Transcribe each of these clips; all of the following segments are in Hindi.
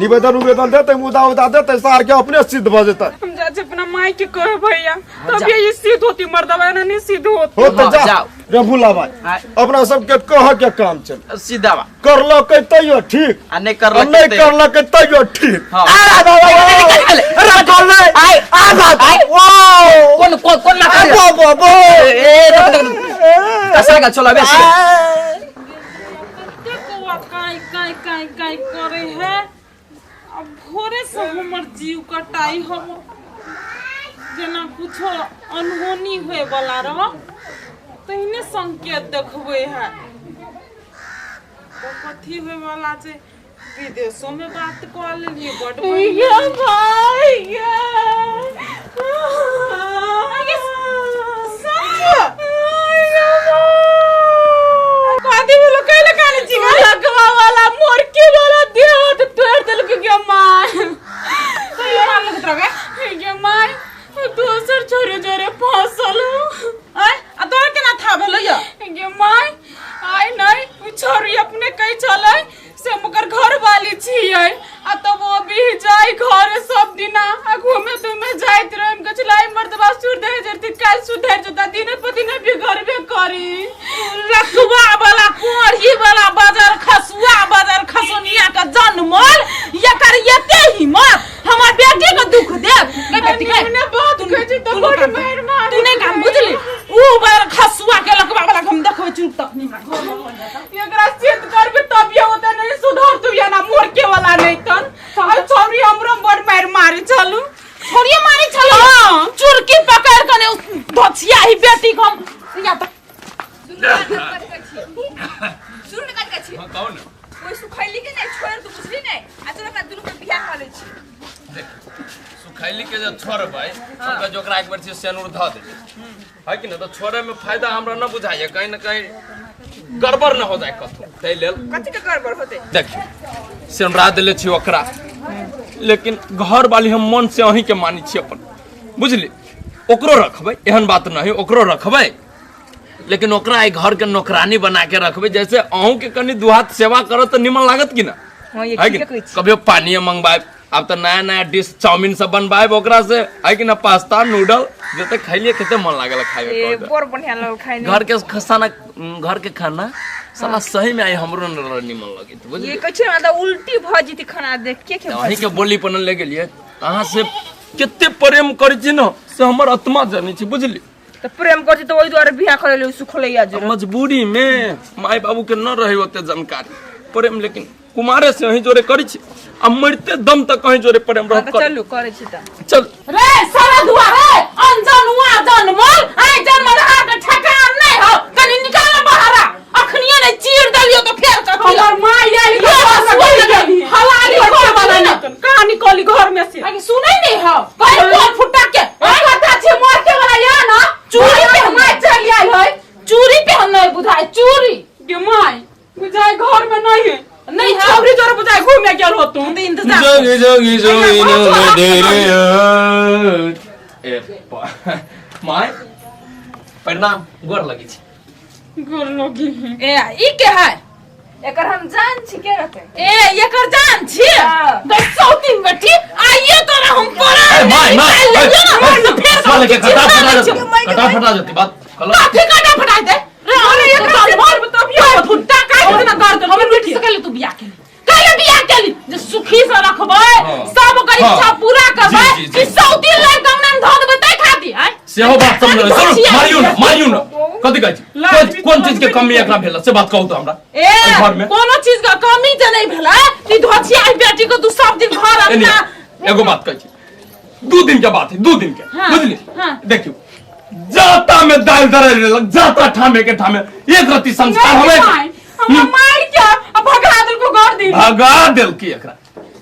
निवेदन उवेदन देते मुदा उदा देते सार के अपने सिद्ध भ जेता हम जा अपना माई के कहे भैया तब ये सिद्ध होती मर्दवा नहीं सिद्ध होती हो तो जा रे भूला भाई अपना सब के कह के काम चल सीधा बा करलो के तइयो ठीक आ नहीं करलो के तइयो ठीक कौन ना चलो बेस काय करे है अब भोरे से हमर जीव कटाई हम जना कुछ अनहोनी होए वाला रह तहिने संकेत देखबे है तो कथी होए वाला छै विदेशों में बात कर लेलिए बड भैया भाई लगवा वाला मोरके वाला देह तो तोड़ देल के माय तो ये मार लगत रहे के माय दोसर छोरे जोरे फसल आय आ तोर केना था भेलो या के माय आय नहीं छोरी अपने कहि चलै से मकर घर वाली छियै आ तब वो भी जाय घर सब दिना आ घूमे तुमे जाइत रहम गछलाई मर्दबा सुधर जरती काल सुधर जता दिन पति ने भी घर में करी रखवा वाला कोढ़ी वाला बाजार खसुआ बाजार खसोनिया का जन्मल यकर यते ही मत हमर बेटी को दुख दे बेटी के ने बात कह छी तो बड़ मार मार तू नहीं काम बुझली ऊ बार खसुआ के लकवा वाला हम देखबै चुप तक नहीं एकरा चेत करबे तब ये होता नहीं सुधर तू या ना मोर के वाला नहीं तन आ छोरी हमरो बड़ मार मारी चलू छोरिया मारी चलू हां चुरकी पकड़ कने धछिया ही बेटी को या तक सुन निकाल के छी हां कौन कोई सुखैली के नहीं छोड़ तू बुझली नहीं अचरा का दुनु के बियाह कर ले छी देख सुखैली के जे छोड़ भाई सबका जोकरा एक बार से सेनुर ध दे है कि न तो छोड़े में फायदा हमरा न बुझाइए कहीं न कहीं गड़बड़ न हो जाए कथु तै लेल कथि के गड़बड़ होते देख सेनुरा देले छी ओकरा लेकिन घर वाली हम मन से अही के मानी छी अपन बुझली ओकरो रखबै एहन बात नहीं ओकरो रखबै लेकिन ओकरा आई घर के नौकरानी बना के रखबै जैसे अहू के कनी दुहात सेवा करो तो निमन लागत कि ना हां ये ठीक है कभी पानी मंगवाए अब तो नया नया डिश चाउमीन सब बनवाए ओकरा से है कि ना पास्ता नूडल जते खैलिए केते मन लागल खाए ए बड़ बढ़िया लग खाए घर के खाना घर के खाना साला सही में आई हमरो निमन लगे बुझली ये कछ ना उल्टी भ जती खाना देख के वही के बोली पन ले गेलिए अहाँ से केते प्रेम करै छी न से हमर आत्मा जानै छी बुझली तो प्रेम करती तो ओई द्वारा बियाह करे ले सुखलैया जरूर मजबूरी में माय बाबू के न रहे ओते जानकारी प्रेम लेकिन कुमारे से ही जोरे करी छी आ मरते दम तक कहीं जोरे प्रेम रह कर चलू करे छी त चल रे सारा दुआ रे अनजनुआ जन्मल आय जन्म रहा के ठकान नहीं हो कनी निकाल बाहर अखनिए ने चीर दलियो तो फेर कर हमर माय आई हलाली घर वाला न कहां निकली घर में से आगे सुनै नहीं हो कहीं कोन फुटा के कथा छी मोर के वाला या ना चूड़ी पे माय चली आई है चूड़ी पे हम नहीं बुझाई चूड़ी के माय बुझाई घर में नहीं है नहीं छोरी जोर बुझाई घूमे गेल हो तुम इंतजार जोगी जोगी जोगी न देरे ए माय प्रणाम गोर लगी छी गोर लगी ए ई के है एकर हम जान छी के रहते ए एकर जान छी दसौती बेटी आइए तोरा हम परा माय माय के कटा फटा जती बात काठी काटा फटा दे अरे एकर मार तबियो फुटा काट ना कर दे हम बेटी से कहले तू बियाह के कहले बियाह केली जे सुखी से रखबै सब कर इच्छा पूरा करबै ई सौती ले गमन ध देबै तै खाती है सेहो बात समझ मारियो न कथि कहै छी कोन चीज के कमी एकरा भेल से बात कहू तो हमरा ए कोनो चीज का कमी जे नहीं भेला ती धोछिया बेटी को तू सब दिन घर अपना एगो बात कहै छी 2 दिन के बात है 2 दिन के बुझली देखियो जाता में दाल दरे लग जाता ठामे के ठामे एक रति संस्कार हमें हम मार के अब भगा दिल को घर दी भगा दिल की एकरा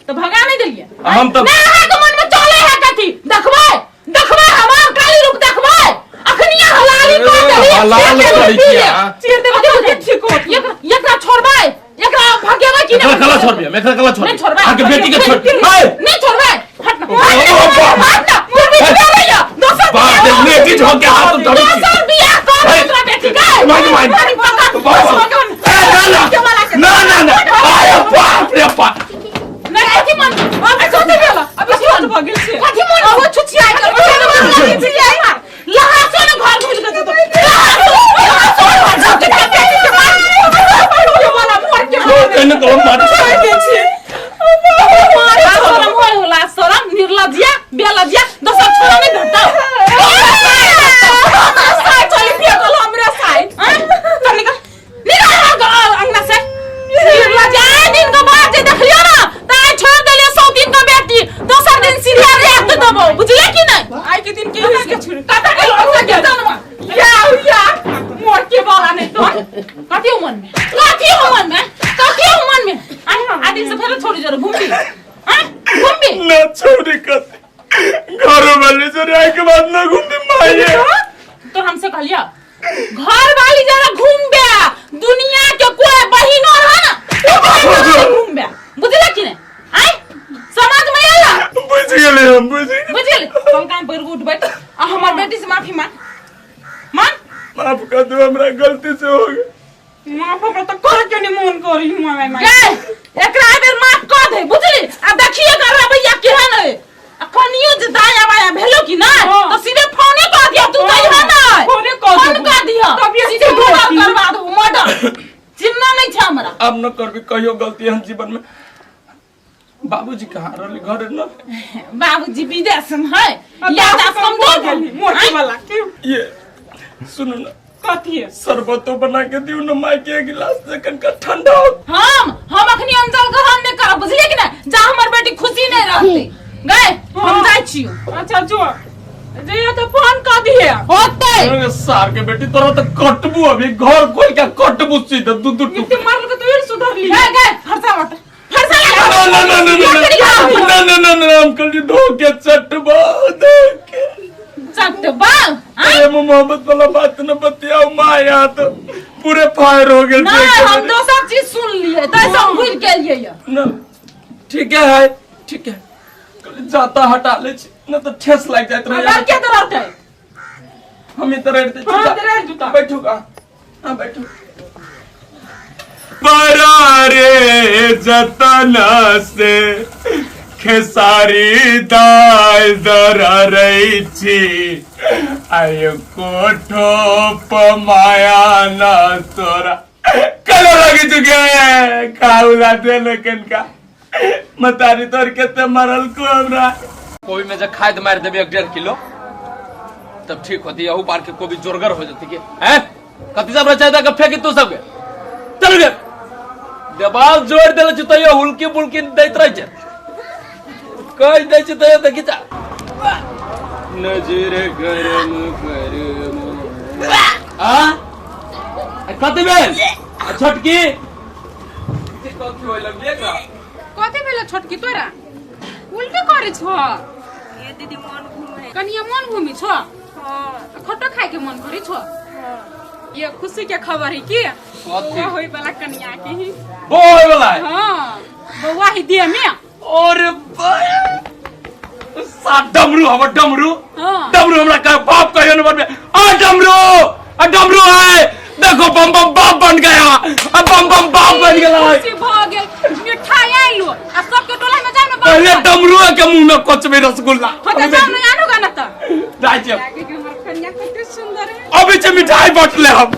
तो भगा नहीं दिलिए हम तो नहीं है तो मन में चले है कथि देखबै हमार काली रुक देखबै अखनिया हलाली को देली हलाल करी किया चीर देबै ठीक हो एकरा छोड़बै एकरा भगेबै कि नहीं एकरा कला छोड़ आके बेटी के छोड़ नहीं छोड़बै हट ना हट ना मुर्गी दे रही दोसर बात बेटी झोक के हाथ धरी दोसर बियाह कर एकरा बेटी के ना ना ना अरे बाप रे बाप नहीं ऐसी मन छी घूमी ना छोड़ी कते घरों वाले से आए के बाद ना घूमती माये तो हमसे कहलिया घर वाली जरा घूम बे दुनिया के कोई बहिन और है ना घूम बे बुझला कि नहीं आय समझ में आला बुझ गेले हम बुझ बुझल तुम काम पर उठ बैठ आ हमर बेटी से माफी मांग माफ कर दो हमरा गलती से हो गई माफ कर तो कर के नहीं मन करी हुआ मैं एकरा बेर माफ कर दे बुझली अब देखिए कर भैया केहन है अखनियो जे दाया बाया भेलो कि ना तो सीधे फोने कर दिया तू कहि है ना फोने कर दिया तब ये सीधे करवा दो मर्डर चिन्ना नहीं छ हमरा अब न करबी कहियो गलती हम जीवन में बाबूजी कहाँ रहले घर न बाबूजी विदेश में है याद आ समझो मोटी वाला ये सुनो ना कथी है शरबतो बना के दियो न माई के गिलास जखन का ठंडा हो हम अखनी अंजल ग्रहण नहीं करब बुझलिए कि ना जा हमर बेटी खुशी नहीं रहती गए हम जाई छियो अच्छा जो जे तो फोन कर दिए होते अरे सार के बेटी तोरा तो कटबू अभी घर कोई का कटबू सीधे दू दू टुक इतने मार के तो ये सुधर ली गए फरसा मत ना अंकल जी धोके चटबा धोके चटबा अरे मोहब्बत वाला बात न बतियाओ मां यहाँ तो पूरे फायर हो गए नहीं हम दूसरा चीज सुन लिए तो ऐसा भूल के लिए ना ठीक है ठीक है जाता हटा ले न तो ठेस लग जाए अगर क्या तो रहते हम इधर रहते हां तेरे जूता बैठूगा हां बैठू परारे जतना से खेसारी दाल दरा रही थी आयो कोठो पमाया ना तोरा कलो लगी चुके खाउला दे लेकिन का मतारी तोर केते मरल को हमरा कोई में जे खाद मार देबे 1.5 किलो तब ठीक होती है पार के कोई जोरगर हो जाती के हैं कति सब रचायदा के फेंकी तू सब चल गे दबाव जोड़ देले छ तयो हुलकी बुलकी दैत रह छ कह दै छ तयो देखि जा नजर गरम गरम आ कति बेल छटकी कथि होय लगले का कथि भेल छोटकी तोरा उल्टी करे छ ये दीदी मन घूमे कनिया मन घूमी छ हां खट्टा खाए के मन करे छ ये खुशी के खबर है की कथि होई वाला कनिया के ही होय वाला है हां बउआ ही दिए में और सा डमरू हम डमरू हां डमरू हमरा का बाप कहियो न बनबे आ डमरू है देखो बम बम बाप बन गया अब बम बम बाप बन गेला खुशी भ गेल मिठाई आइलो आ सब के टोला में जाओ ना पहले डमरू के मुंह में कोचबे रसगुल्ला हो त जाओ ना आनो गाना त जाय छ आगे के हमर कन्या कते सुंदर है अभी से मिठाई बांट ले हम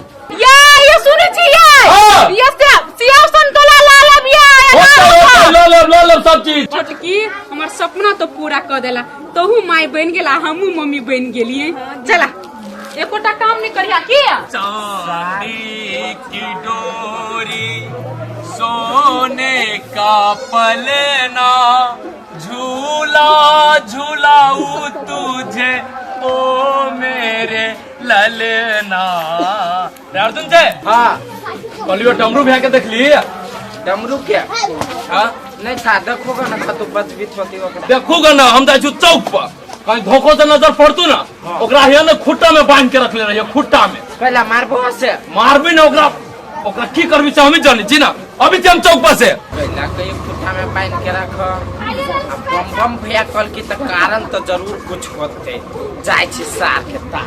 ये सुने छी हाँ। ये सियाव संतोला लाला बिया लो सब चीज छोटकी हमर सपना तो पूरा कर देला तोहू माई बन गेला हमहू मम्मी बन गेलिए चला एकोटा काम नहीं करिया किया चांदी की डोरी सोने का पलना झूला झूलाऊ तुझे ओ मेरे ललना अर्जुन से हाँ कलियो डमरू भैया के देख लिए डमरू क्या हाँ नहीं था देखोगा ना तो बच भी छोटी होगा देखोगा ना हम जाए चौक पर कहीं धोखो से नजर पड़तू ना ओकरा हिया ना खुट्टा में बांध के रख ले रही खुट्टा में पहला मारबो से मारबी ना ओकरा की करबी से हम ही जानी छी ना अभी से हम चौक पर से पहला कहीं खुट्टा में बांध के रखो बम बम भैया कल की तो कारण तो जरूर कुछ होते जाए छी सार के ता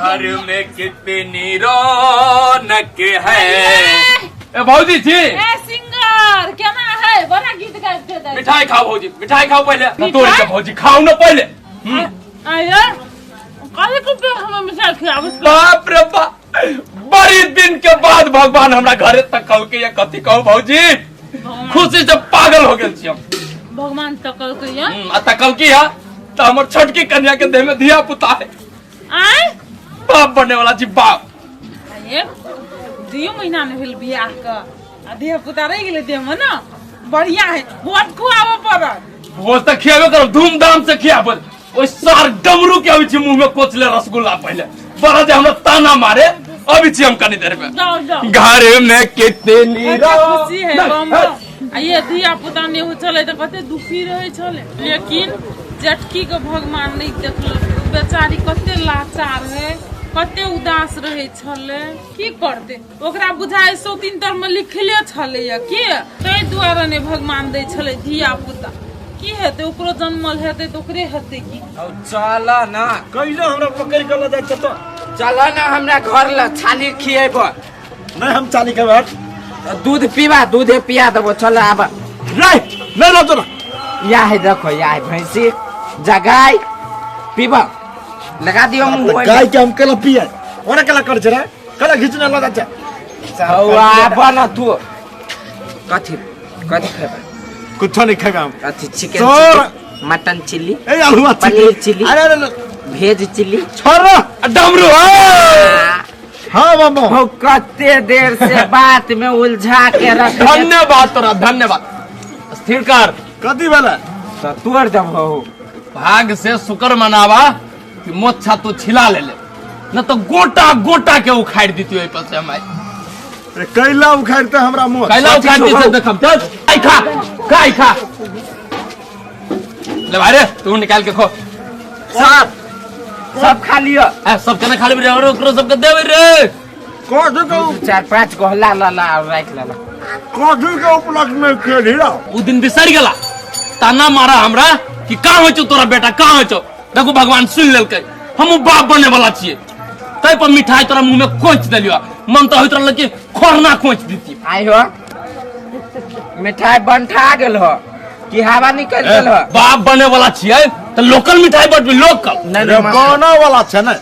घर में कितनी रौनक है ए भौजी जी ए सिंगर केना है बड़ा गीत गाते दे मिठाई खाओ भौजी मिठाई खाओ पहले तोड़ के भौजी खाओ ना पहले आया काहे को पे हम मिठाई खिलाबस बाप रे बाप बड़ी दिन के बाद भगवान हमरा घरे तक कहू के या कथी कहू भौजी खुशी से पागल हो गेल छी हम भगवान तकल के या आ तकल की है तो हमर छोटकी कन्या के देह में धिया पुता है आय बाप बनने वाला जी बाप आये 2 महीना में भेल बियाह का आ देह पुता रह गेले देह में ना बढ़िया है बहुत खुआबो पड़त वो तो खियाबे करो धूमधाम से खियाबे ओइ सार डमरू के अभी मुंह में कोचले रसगुल्ला पहले बड़ा जे हमरा ताना मारे अभी छी हम कनी देर में जाओ जाओ घर में कितनी खुशी है बम आ ये धिया पुता ने हो चले तो कते दुखी रहे चले लेकिन जटकी के भगवान नहीं देखल बेचारी कते लाचार है कते उदास रहे छले की करते ओकरा बुझाए 103 तर में लिखले छले या के तै द्वारा ने भगवान दे छले धिया पुता की हेते ओकरो जन्मल हेते तो ओकरे हेते की चल ना कैले हमरा पकड़ के ले जाय तो चल ना हमरा घर ला छाली खिएब नहीं हम चाली के बाद दूध पीबा दूधे पिया देबो चल आब रे ले लो तो या है देखो या है भैंसी जगाई पीबा लगा दियो मुंह में गाय के हम केला पिए ओने केला कर छे रे केला घिचने लगा जा हवा बना तू कथि कथि खेबा कुछ नहीं खाएगा हम कथि चिकन छोड़। मटन चिल्ली ए आलू पनीर चिल्ली अरे अरे भेज चिल्ली छोड़ डमरू हां मामा हो कते देर से बात में उलझा के रख धन्यवाद तोरा धन्यवाद स्थिर कर कथी वाला तो तोड़ दबो भाग से शुक्र मनावा कि मोच्छा तो छिला ले न तो गोटा गोटा के उखाड़ दीती ओइ पर से हम रे कैला उखाड़ते हमरा मुंह कैला उखाड़ दी से देखब चल खाई खा ले भाई रे तू निकाल के खो सब खा लियो सब केना खा लेबे रे और ओकरो सब के देबे रे कोठू के 4-5 को ला और राख ला कोठू के उपलक्ष्य में खेली रा उ दिन बिसर गेला ताना मारा हमरा कि का हो छौ तोरा बेटा का हो छौ देखो भगवान सुन लेलकै हम बाप बने वाला छिए तै पर मिठाई तोरा मुंह में खोंच देलियो मन तो होइत रहल कि खोरना खोंच दीती आई हो मिठाई बनठा गेल हो कि हवा निकल गेल हो बाप बने वाला छिए त लोकल मिठाई बटबी लोकल रे गाना वाला छै ने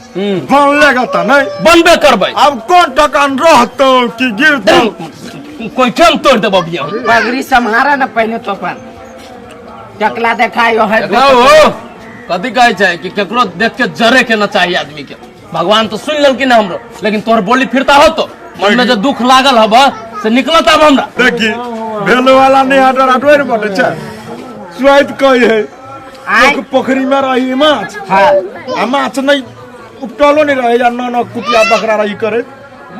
बन लेगा त नहीं बनबे करबै अब कौन टकान रहतो कि गिरतो कोई ठम तोड़ देबो बिया पगड़ी संहारा न पहले तो अपन टकला देखायो है हो कथी कहै छै कि केकरो देख के जरे के न चाहिए आदमी के भगवान तो सुन लेलकिन हमरो लेकिन तोहर बोली फिरता हो तो मन में जो दुख लागल हब से निकलत अब हमरा देखी भेलो वाला नहीं हटर हटोर बटे छै स्वाद कहि है एक पोखरी में रही माछ हां आ माछ नहीं उपटलो नहीं रहे या न कुटिया बकरा रही करे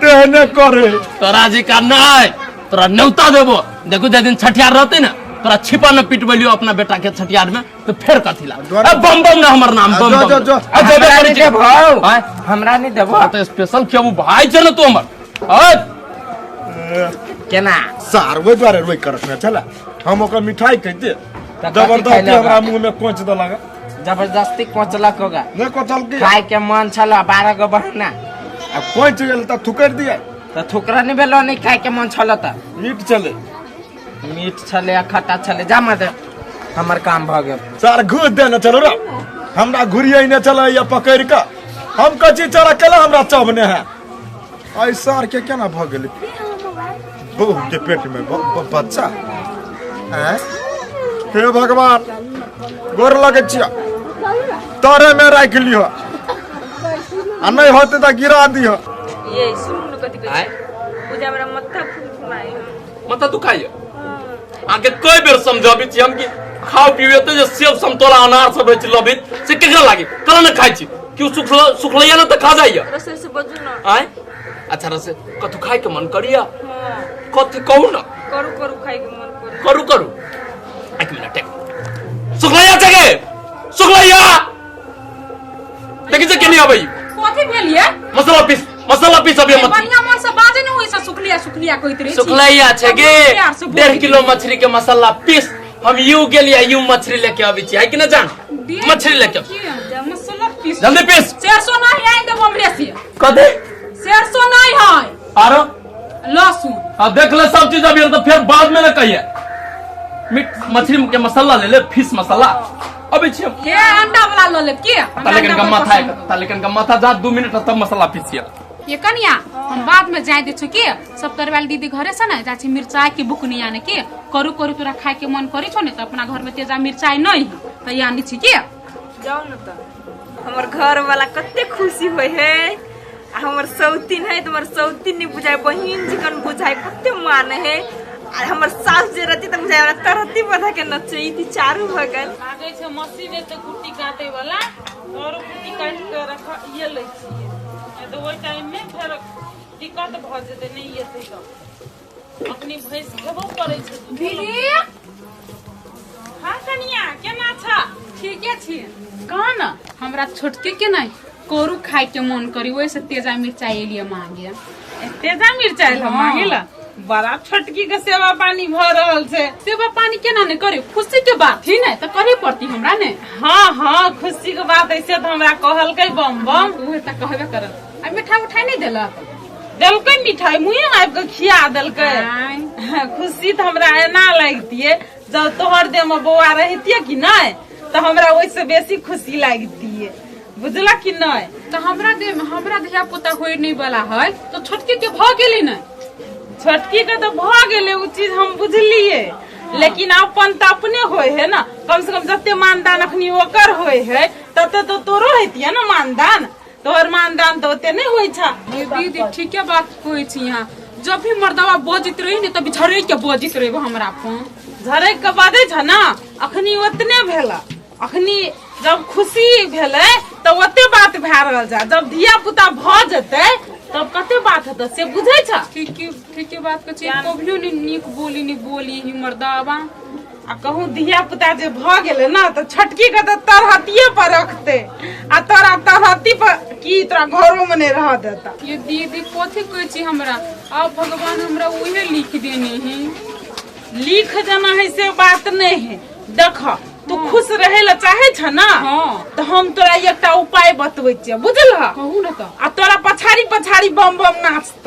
देहने करे तोरा जी का नहीं तोरा न्योता देबो देखो जे दिन छठियार रहते ना तोरा छिपा न पिटबलियो अपना बेटा के छठियार में तो फिर कथी ला बम बम ना हमर नाम बम बम जो हमरा नहीं देबो हमरा नहीं देबो तो स्पेशल केबू भाई छै न तू हमर केना सार वो द्वारे रोई करत में चला हम ओकर मिठाई कहते जबरदस्ती हमरा मुंह में कोच द लगा जबरदस्ती कोचलक होगा नहीं कोचल के खाए के मन छला 12 गो बहना अब कोच गेल त थुकर दिया तो ठुकरा नहीं भेलो नहीं खाए के मन छला त मीट चले मीठ छले या खट्टा छले जा मत हमर काम भ गेल सार घूर दे न चलो रे हमरा घुरिए न चले या पकड़ के हम कची चला केला हमरा चबने है आई सार के केना भ गेल बहू के पेट में बच्चा हैं हे भगवान गोर लगे छिया तोरे में राख लियो आ नहीं होते त गिरा दियो ये सुन न कथि कहै पूजा हमरा मत्था फुलाई मत दुखाइए आगे कोई बेर समझाबी छी हम कि खाओ पीवे तो जे सेब संतोला अनार सब रहै छै लबित से केकरा लागे कला न खाइ छी क्यों सुखलैया न त खा जाइए रसे से बजू न आय अच्छा रसे कथु खाए के मन करिया कथि कहू न करू खाए के मन करू एक मिनट सुखलैया जगे सुखलैया देखि जे केनी आबै कथि भेलिए मसाला पीस अभी मत बढ़िया मन से बाजे न होइसा सुखलिया कहित रे सुखलैया छै गे 1.5 किलो मछली के मसाला पीस हम यू गेलिया यू मछली लेके आबै छी है कि न जान मछली लेके मसाला पीस जल्दी पीस 400 नहीं है देबो हमरे से कदे 400 नहीं है आरो लहसुन अब देख ले सब चीज अभी तो फिर बाद में न कहिए मीट मछली के मसाला ले ले फिश मसाला अभी छी के अंडा वाला ल ले के लेकिन का माथा जा 2 मिनट तब मसाला पीसिए ये कनिया हम बाद में जाय दे छु के सब तरवाल दीदी घरे से ना जाछि मिर्चाई के बुकनी आने के करू तोरा खाए के मन करी छो ने त अपना घर में तेजा मिर्चाई नहीं त या आनी छी के जाओ न त हमर घर वाला कते खुशी होय है हमर सौतीन है तुम्हार सौतीन नहीं बुझाए बहिन जिकन बुझाए कते मान है हमर सास जे रहती त बुझाए तरहती बधा के नचे ई चारू भ गेल लागे छै मशीन से गुट्टी काटे वाला और गुट्टी काट के रख ये ले छी तो ओइ टाइम में फिर दिक्कत भ जेतै नहीं एतै तो अपनी भैंस खेबो करै छै दीदी हाँ कनिया केना छ ठीके छी। कहा न हमरा छोटके के नहीं कोरू खाए के मन करी वही से तेजा मिर्चाई लिए मांगे तेजा मिर्चाई ला मांगे ला बड़ा छोटकी के सेवा पानी भ रहल छै सेवा पानी केना ने करे खुशी के बात ही नहीं तो करे पड़ती हमरा ने हाँ हाँ खुशी के बात ऐसे तो हमरा कहलकै बम बम उहे त कहबे करल आ मिठाई उठाई नहीं देलक देलकै मिठाई मुँहे में आबि के खिया देलकै खुशी तो हमरा एना लगतिये जब तोहर देह में बौआ रहतिये कि नहीं तो हमरा वैसे बेसी खुशी लगतिये बुझला कि नहीं तो हमरा देह में हमरा धिया पुता होय नहीं वाला है तो छोटकी के भ गेली नहीं छोटकी के तो भ गेले उ चीज हम बुझलिए लेकिन अपन तो अपने होय है ना कम से कम जते मानदान अखनी ओकर होय है तते तो तोरो हेतिया ना मानदान तोहर मानदान तो ओते नहीं होय छा दीदी ठीके बात कहै छी यहाँ जब भी मर्दवा बजित रही ने तभी झरे के बजित रहे हमरा फोन झरे के बादे छ ना अखनी ओतने भेला अखनी जब खुशी भेले तो ओते बात भए रहल जा जब धिया पुता भ जेतै तब कते बात हेतै से बुझै छ ठीके बात के छी कभियो नि नीक बोली ही मर्दवा आ कहूँ धिया पुता जे भ गेले ना तो छटकी के तो तरहतिये पर रखते आ तोरा तरहती पर की तोरा घरों में नहीं रह देता ये दीदी कथी कहै छी हमरा अब भगवान हमरा उहे लिख देने है लिख देना है से बात नहीं है देख तू खुश रहे ला चाहे छ ना तो हम तोरा एकटा उपाय बतबै छियै बुझलह कहू न त आ तोरा पछाड़ी पछाड़ी बम बम नाचत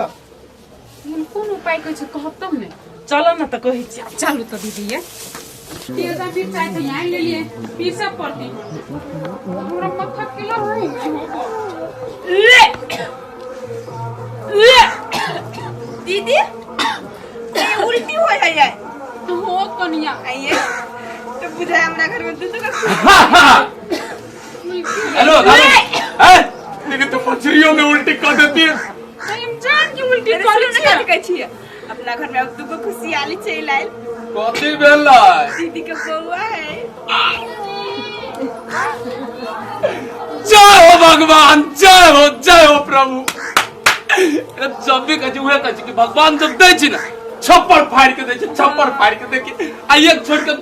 कोन उपाय कहै छै कहब तब ने चलो न त कहै छियै चलू त दीदी ये तेजा मिर्चाई तो यहाँ ले लिए पीसा पड़ती हमरा मक्खा किलो दीदी ये उल्टी हो है तो हो कनिया आइए तो बुझाए हमरा घर में दूध का हेलो लेकिन तो मछलियों में उल्टी कर देती है हम जान की उल्टी कर छी अपना घर में दूगो खुशी आली चल आइल कथी भेला दीदी के बउआ है जय हो भगवान जय हो प्रभु जब भी कहे हुए कहे कि भगवान जब दे छी ना छप्पर फाड़ के दे छी छप्पर फाड़ के देखी आ एक छोड़ के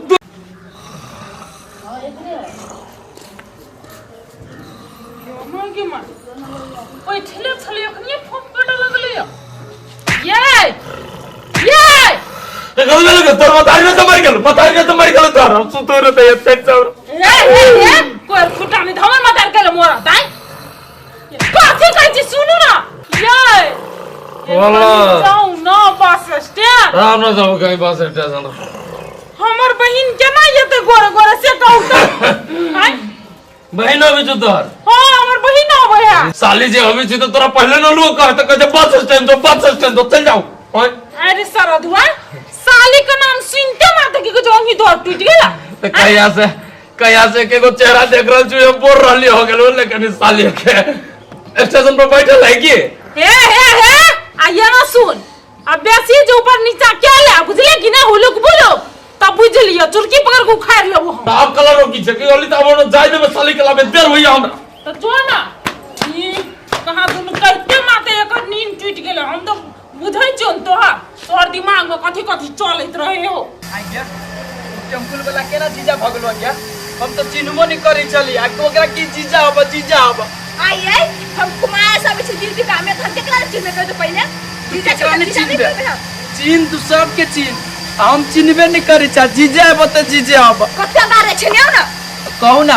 बैठले छलिए अखनी फोन पे लगले ये गलत लगे तोर बताई न तो मर गेल तोर हम सुतो रे ते पेट चाउर ए कोई फुटा नहीं हमर मदर के मोरा दाई कथी कहै छी सुनु ना ये वाला जाऊ ना बस स्टैंड राम ना जाओ कहीं बस स्टेशन हमर बहिन केना येते गोरे गोरे से कहू त हाय बहिन अभी जो तोर हां हमर बहिन आबै है साली जे अभी छी तो तोरा पहले न लुआ कहत कहे बस स्टैंड तो चल जाओ ओए अरे सरधुआ साली का नाम सुनते माते कि जो अंगी दौड़ टूट गेला तो कहिया से के को चेहरा देख रहल छु बोल रहली हो गेलो लेकिन साली के स्टेशन पर बैठल है की हे आ ये ना सुन अब बेसी जो ऊपर नीचा क्या ले बुझले कि ना हुलुक बोलो तब बुझ लियो चुरकी पकड़ के उखाड़ लेबो हम आप कलर की छके ओली त हमर जाय देबे साली के लाबे देर होइया हमरा तो जो ना ई कहां दुनु कहते माते एकर नींद टूट गेले हम तो बुझै छन तोहर दिमाग में कथि कथि चलैत रहे हो आइया टेम्पल वाला केना जीजा भगलो क्या हम तो चिन्हबो नहीं करै छली आ ओकरा की जीजा अब आइए हम कुमार सब छी दीदी का में धर केकरा चिन्ह कर तो पहले जीजा चिन्ह तू सबके चिन्ह हम चिन्हबे नहीं करै छ जीजा अब त जीजा अब कत्ते बारे छनियो ना कहू ना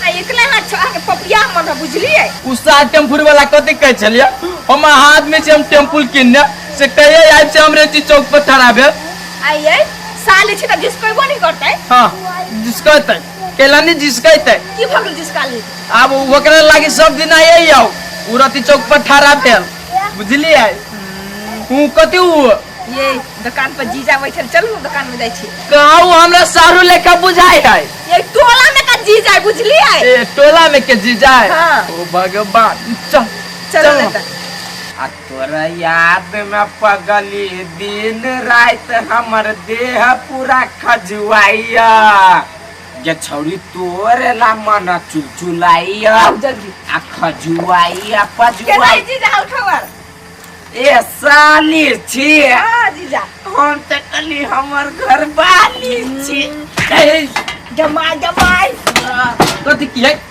आ एकला हाथ छा के पपिया मन बुझलिए उसा टेम्पल वाला कथि कहै छलिया हम हाथ में से हम टेम्पल किन्ने से कहिए आइब से हमरे चौक पर ठहरा भेल आइए साले छी त जिसको नहीं करतै हां जिसकतै केला नहीं जिसकतै की भगल जिसका ले अब ओकरा लागी सब दिन आइए आओ उरती चौक पर ठहरा भेल बुझलिए हूं कथि ये दुकान पर जीजा बैठल चलू दुकान में जाई छी कहू हमरा सारू लेखा बुझाई है ये टोला में का जीजा बुझलिए ए टोला में के जीजा है हां ओ भगवान चल नेता आ तोरा याद में पगली दिन रात हमर देह पूरा खजुआइया ये छौरी तोरे ला मन चुलचुलाइया जल्दी आ खजुआइया केना पजुआई जीजा उठवर ए साली छी हाँ जीजा हम त कली हमर घर वाली छी जमाई जमाई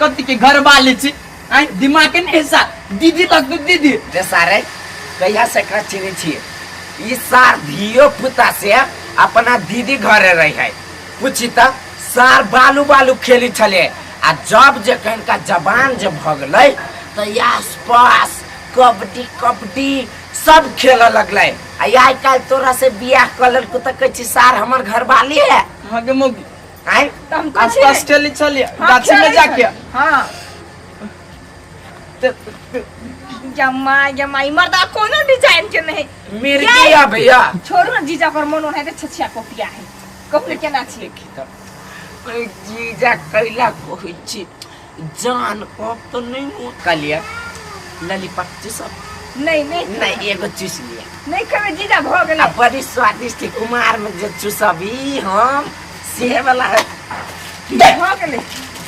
कथी के घर वाले छी आई दिमाग के नहीं सा दीदी तक दीदी रे सारे कहिया से कर चिनी छी ई सार धियो पुता से अपना दीदी घरे रही है पूछी त सार बालू बालू खेली छले आ जब जे कहीं का जबान जे भगले त आस पास कबड्डी कबड्डी सब खेले लगले आई काल तोरा से बियाह कलर को त कह छी सार हमर घर वाली है हां के मोगी आई तो हम आस पास खेली चलिए हाँ, गाछी में खेले जाके हाँ जमाई जमाई मर्दा कोनो डिजाइन के नहीं मिर्गिया भैया छोड़ू ना जीजा कर मन है तो छछिया कोपिया है कपले केना छी जीजा कैला कहै छी जान कब तो नहीं मुकलिया ललीपॉप सब नहीं नहीं नहीं एगो चूस लिया नहीं कहे जीजा भ गेल आ बड़ी स्वादिष्ट कुमार में जो चूसबी हम से वाला है भ गेल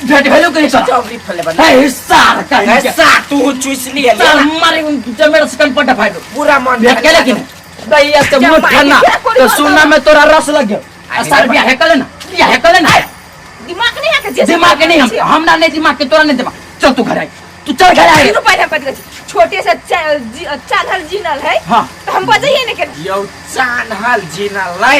भेट भेलो कहीं सा चौबरी फले बना ए सार का ऐसा तू चूस लिया सार मारे जमेर सकन पटा फाटो पूरा मन भेट के लेकिन दैया से मुठ खाना तो सुनना में तोरा रस लग गयो सार बिया है कले ना दिमाग नहीं है के दिमाग नहीं हमरा नहीं दिमाग के तोरा नहीं दिमाग चल तू घर आई तू चल घर आई रुपया पद छोटे से चानल जीनल है हाँ। तो हम बजाइए नहीं कर यौ चानहल जिनल लै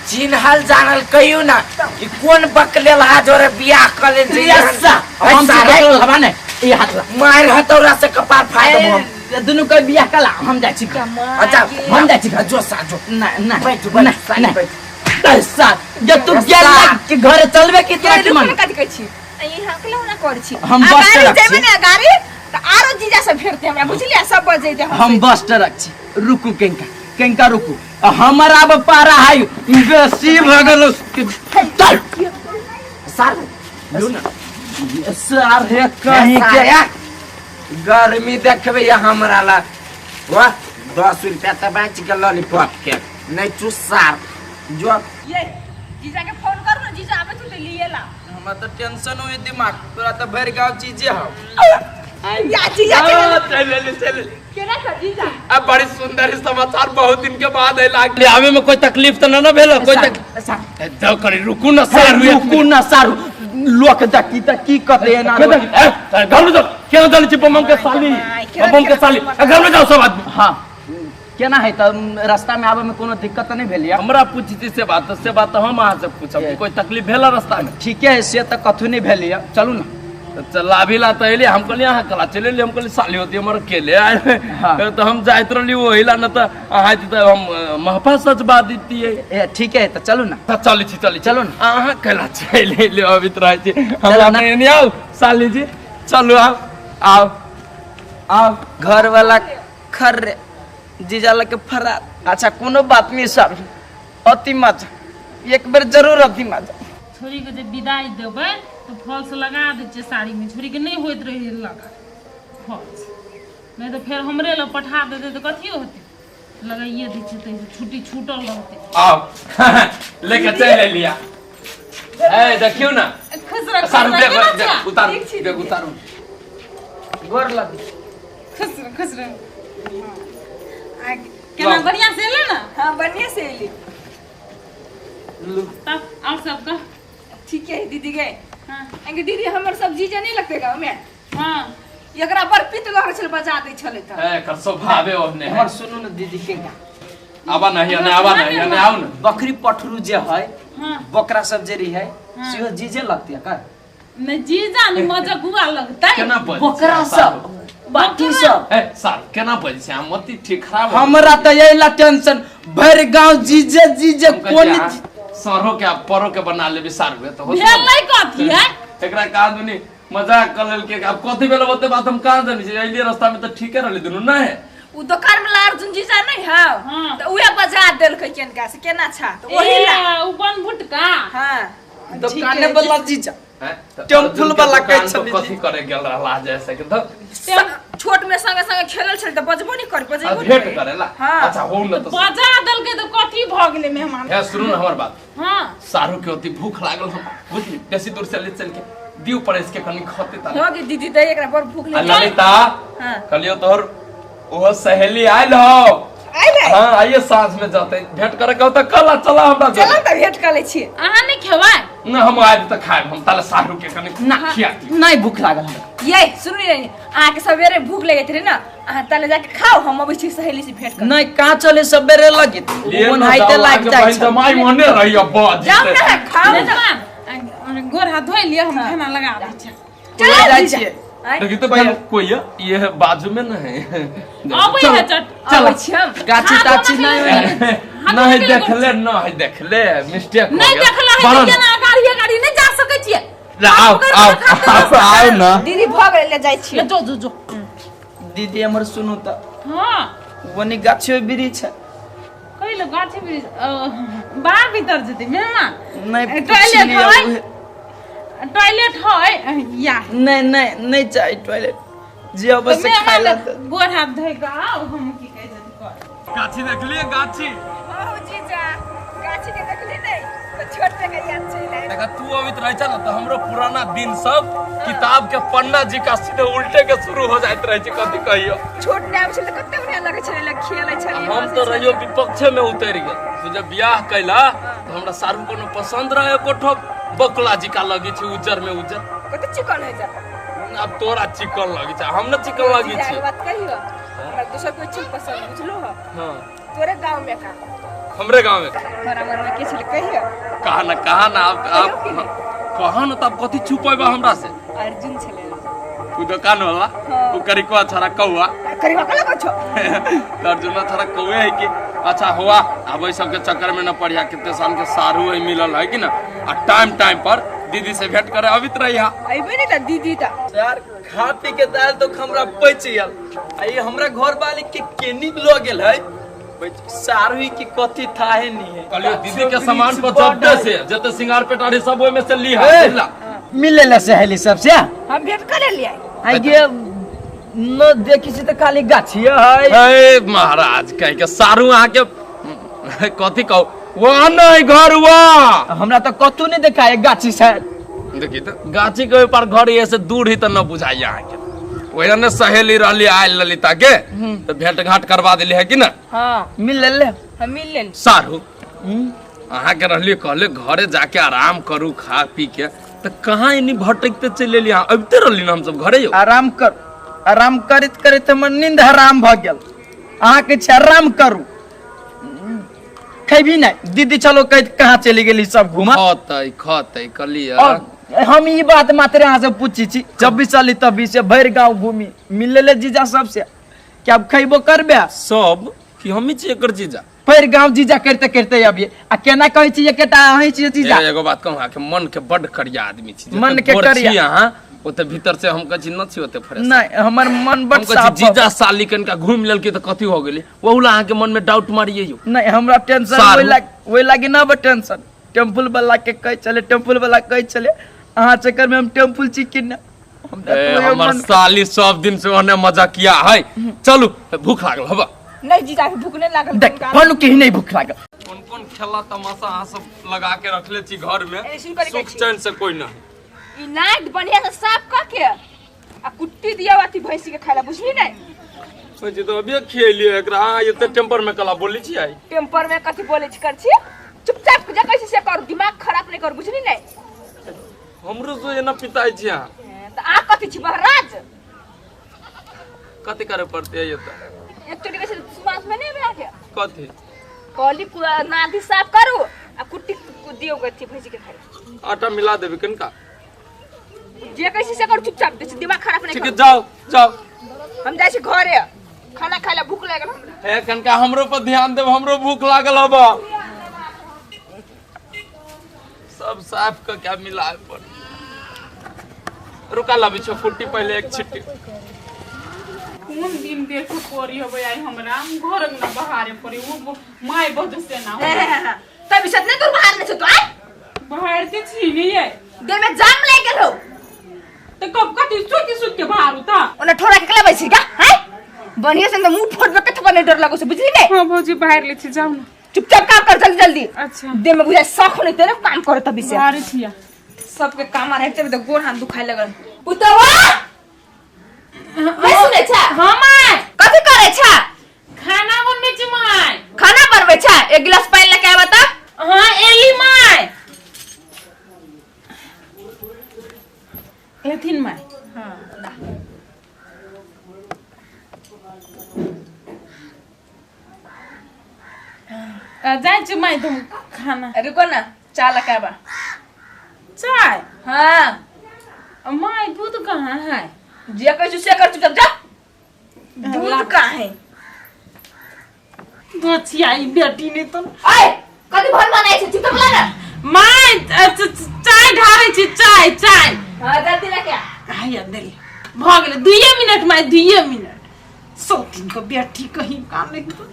चिन्हल जानल कहियो ना कि कौन बकलेल हा जोरे बियाह कले ऐसा हम सारे से हवा ने ये हाथ ला मार हतौरा से कपार फाड़ दम हम दुनु के बियाह कला हम जाय छी अच्छा हम जाय छी जो साजो ना ना बैठ बैठ सानी बैठ ऐसा जब तू गेला के घर चलबे कि तोरा की मन कथि कहै छी यहाँ के ना कर छी हम बस गाड़ी रख छी। जेबे ना गाड़ी तो आरो जीजा से फेरते हमरा बुझलिए सब बजैते हम बस रख छी रुकू केंका रुकू हमारा अब पारा है बेसी भ गेल चल सार लो ना सार है कहीं के गर्मी देखबे या हमरा ला वाह 10 रुपया त बाच के लॉलीपॉप के नहीं चुसार जो ये जीजा के फोन कर ना जीजा आबे तू ले लिए ला हमरा तो टेंशन होई दिमाग तोरा तो भर गांव चीजे हो या जीजा चल केना कर जीजा अब बड़ी सुंदर समाचार बहुत दिन के बाद है लागले आवे में कोई तकलीफ तो ना भेलो कोई जाओ करे रुकू ना सारू लोक दकी त की करे ना घर में जाओ केना दल छी बम के साली घर में जाओ सब आदमी हां केना है त रास्ता में आवे में कोनो दिक्कत नहीं भेलिया हमरा पूछती से बात हम अहाँ से पूछब कोई तकलीफ भेला रास्ता में ठीक है से त कथु नहीं भेलिया चलू ना चला भी ला तो हम कहलिए अहाँ कला चले हम कहलिए साली होती हमर अकेले आए तो हम जाइत रहली वही ला न त अहाँ त हम महफा सच बात दीती है ठीक है तो चलू ना चली चलो ना अहाँ कला चले ले अभी तो रह छी हमरा नहीं आओ साली जी चलो आओ घर वाला खर जीजा लगे फरार अच्छा कोनो बात नहीं सर अति मत एक बेर जरूर अति मत छोरी के जब विदाई देबै तो फॉल्स लगा दै छै साड़ी में छोरी के नहीं होइत रहे लगा फॉल्स नहीं तो फिर हमरे ल पठा देते तो कथी होते लगाइए दै छै तो छुट्टी छूटल रहते आओ लेके चल लिया ए देखियो ना खुश रह सारू बेग उतारू गोर लग खुश रह केना बढ़िया से ले ना हां बढ़िया से ले तब और सब का ठीक है दीदी गए हां अंगे दीदी हमर सब्जी जे नहीं लगते गांव में हां एकरा पर पित लहर छल बजा दै छले त ए कर स्वभावे ओहने है सुनु न दीदी के आवा नहीं आओ ना बकरी पठरू जे है हां बकरा सब जे रही है सेहो जीजे लगती है का नहीं जीजा नहीं मजा गुआ लगता केना बज बकरा सब बाकी सब ए साल केना बज से हम मती ठीक खराब हमरा त यही टेंशन भर गांव जीजे कोन सरहो के परो के बना लेबे सार हुए तो भेल नहीं कथी है एकरा का दुनी मजाक कर लेल के अब कथी भेल ओते बात हम कहां जानी छै एलिए रास्ता में तो ठीके रहले दुनु ना है उ दुकान में अर्जुन जीजा नहीं है हाँ। तो उहे बजा देल के केनका से केना छा तो वही ला उ बन भुटका हां दुकाने वाला जीजा टेम्पुल टेम्पुल वाला कहै छली कथी करे गेल रहला जैसे के तो छोट में संगे संगे खेलल छल त बजबो नहीं कर बजेबो भेट करेला हाँ। अच्छा हो न तो बजा देल के तो कथी भ गेले मेहमान है सुनु न हमर बात हां सारू के ओती भूख लागल हम बुझली बेसी दूर से चल के दिउ पड़े इसके कनी खते ता हो गे दीदी दे एकरा बड़ भूख लगे ललिता हां कलियो तोहर वो सहेली आयल हो। आइले हाँ आइए साँझ में जाते भेंट करे कहता कल चला हमरा चलो त भेट कर ले छी। अहाँ नहीं खेवा ना हम आए तो खाए हम ताले सारू के कने ना खियाती नहीं भूख लागल हमरा। ये सुन रे आ के सवेरे भूख लगे थे ना आ तले जाके खाओ हम अबै छी सहेली से भेट कर। नहीं कहाँ चले सबेरे लगे ये ना हाइते लाग जाय भाई जमाई मने रही अब जाओ ना खाओ गोर हाथ धोइ लियो हम खाना लगा दै छी। चलो जाय छियै। देखिए तो भाई कोई है ये है बाजू में ना है अब ये चट चलो छी हम गाछी ताछी नहीं होई। नहीं देखले नहीं देखले मिस्टेक हो नहीं गया देखला है बरन। केना गाड़ी नहीं जा सकै छियै। आओ ना दीदी भग ले जाय छी। जो जो जो दीदी हमर सुनु त हां वनी गाछियो वृक्ष है। कहिलो गाछी भी बाहर भीतर जति मेहमान नहीं टॉयलेट पूछलिए है उहे। टॉयलेट है या नहीं चाहिए टॉयलेट जी अब से खाइला त गोर हाथ धोइ के आओ हम की कहै छै कर गाछी देख लिए गाछी हां जीजा गाछी के देखली नहीं तो छोटे के याद चले। देखा तू अभी रह चल तो हमरो पुराना दिन सब किताब के पन्ना जी का सीधे उल्टे के शुरू हो जाइत रहे छी कथि कहियो छोट नाम छले कते बढ़िया लगे छले खेले छले। हम तो रहियो विपक्ष में उतर गए तू जब बियाह कैला तो हमरा सारू कोनो पसंद रहे कोठो बकला जी का लगी छी उज्जर में उज्जर कते चिकन है जा अब तोरा चिकन लगी छ हम न चिकन लगी छी बात कहियो हमरा दूसर कोई चीज पसंद बुझलो ह हां तोरे गांव में का हमरे गांव में बराबर में के छले कहियो कहा ना आप कहा ना तब कथि छुपेबा हमरा से अर्जुन छले तू दुकान वाला तू करी को छरा कौआ करिवा कला कछो अर्जुन थोड़ा कौए है कि अच्छा हुआ अब सब के चक्कर में न पड़िया कितने साल के सारू है मिलल है कि ना आ टाइम पर दीदी से भेंट करे अबित रहिया अइबे नहीं त दीदी त यार खा पी के दाल तो हमरा बच गेल आ ये हमरा घर वाले के केनी लो गेल है सारू की कथि थाहे नहीं है। कहलियो दीदी के सामान पर जब्ते से जते सिंगार पेटारी सब ओय में से लिहा मिला मिले ला सहेली सब से हम भेंट करे लिए आई गे न देखी से त खाली गाछी है। ए महाराज कह के सारू आ के कथि कहू वो नहीं घर हुआ हमरा तो कतू नहीं देखा है गाछी से। देखी तो गाछी के ऊपर घर ये से दूर ही तो न बुझाई यहाँ के वही ने सहेली रहली आयल ललिता के तो भेंट घाट करवा दिली है कि ना हां मिल ले हम मिल ले सारू अहाँ के रहली कहले घरे जाके आराम करू खा पी के तो कहाँ इनी भटकते चले लिया अबते रहली ना हम सब घरे आराम करत करत हमर नींद हराम भ गेल। अहाँ के छ आराम करू खैबी नहीं दीदी चलो कह कहाँ चली गेली सब घुमा खतै कलिया और हम ई बात मात्र यहाँ से पूछी छी जब भी चली तभी से भर गांव घूमी मिले ले जीजा सबसे क्या अब खैबो करबे सब कि हम ही एकर जीजा भर गांव जीजा करते करते अभी आ केना कहै छी एकेटा अहीं छी जीजा एगो बात कहूं के मन के बड़ करिया आदमी छी मन के करिया यहां ओते भीतर से हम कछि न छी ओते फ्रेश नहीं हमर मन बड़ हम कछि साफ जीजा साली कनका घूम लेल के त कथि हो गेली ओहुला अहाँ के मन में डाउट मारिए यो नहीं हमरा टेंशन ओइ लागी ना बा टेंशन टेम्पल वाला के कह चले टेम्पल वाला कह चले अहाँ चक्कर में हम टेम्पल चिकन हमर साली सब दिन से ओने मजा किया है चलू भूख लागल हबा नहीं जीजा के भूख नहीं लागल देख फनु के नहीं भूख लागल कौन कौन खेला तमाशा अहाँ सब लगा के रखले छी घर में ए, सुन करी सुख छी। चैन से कोई नहीं ई नाइट बढ़िया से साफ क के आ कुट्टी दिया वाती भैंसी के खाला बुझली नहीं सोची तो अभी खेलिए एकरा ये तो टेम्पर में कला बोली छी आई टेम्पर में कथि बोले छी कर छी चुपचाप जा कैसे से कर दिमाग खराब नहीं कर बुझली नहीं हमरो जो एना पिताई छी यहाँ त आ कथि छी महाराज कथि करे पड़ते है ये तो एक चोटी कैसे समाज में नहीं बना के कथि कॉली नादी साफ करू आ कुट्टी दियो गथि भैंसी के खाला आटा मिला देबे कनका जे कैसे से कर चुपचाप दे दिमाग खराब नहीं ठीक है कर जाओ हम जाय छी घरे खाना खाइला भूख लागल हमरा हे कनका हमरो पर ध्यान देब हमरो भूख लागल हबा सब साफ का क्या मिला है पर रुका ला बिछो कुट्टी पहले एक छिट्टी कौन दिन देखो पड़ी हो आई हमरा घर में बहारे पड़ी वो माय बद से ना हो तब इसे नहीं दूर बाहर में छ तो आय बाहर के छी नहीं है दे में जाम ले गेल हो तो कब कति सुत के बाहर उता ओने ठोरा के कला बैसी का हैं बढ़िया से मुंह फोड़ के थपने डर लगो से बुझली नहीं हां भौजी बाहर ले छी जाओ ना चुपचाप काम कर जल्दी जल्दी अच्छा दे में बुझाए शौक नहीं तेरे काम करे तभी से बाहर छिया सबके काम आ रहते तो गोड़ हाथ दुखाए लगल पुतवा मैं सुने छा हां माय कथि करे करे छा खाना बनबे छी माय। खाना बनबे छा एक गिलास पानी लेके आवा त हां एली माय। लेथिन माय। हां जाए छी माय तुम खाना। रुको ना चाय लेके आवा। चाय हां माय दूध कहाँ है? जे कहै से कर चुप जा। दूध कहाँ है? दोछियाई बेटी ने तो ओए कथि भन बनाइ छ चुप ला ना। माय चाय ढारै छी चाय चाय। हां जल्दी लेके आ। आया दिल भ गेलै 2 मिनट माय 2 मिनट। सोतिन को बेटी कहीं काम नहीं तो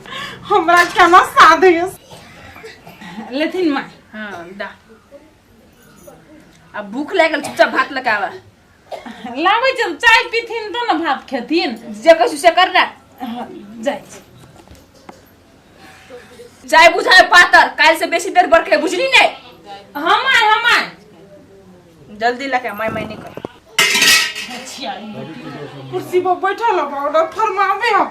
हमरा केना साधे लेथिन माय। हां दा अब भूख लागल चुपचाप भात लेके आवा। लाबै छ चाय पीथिन तो ना भात खेथिन। जे कहै से कर ना। जाय छी। चाय बुझाए पातर काल से बेसी देर बरखे बुझली ने। हम आय जल्दी लेके आ, मैं नहीं कर। कुर्सी पर बैठल हो ऑर्डर फरमावे हो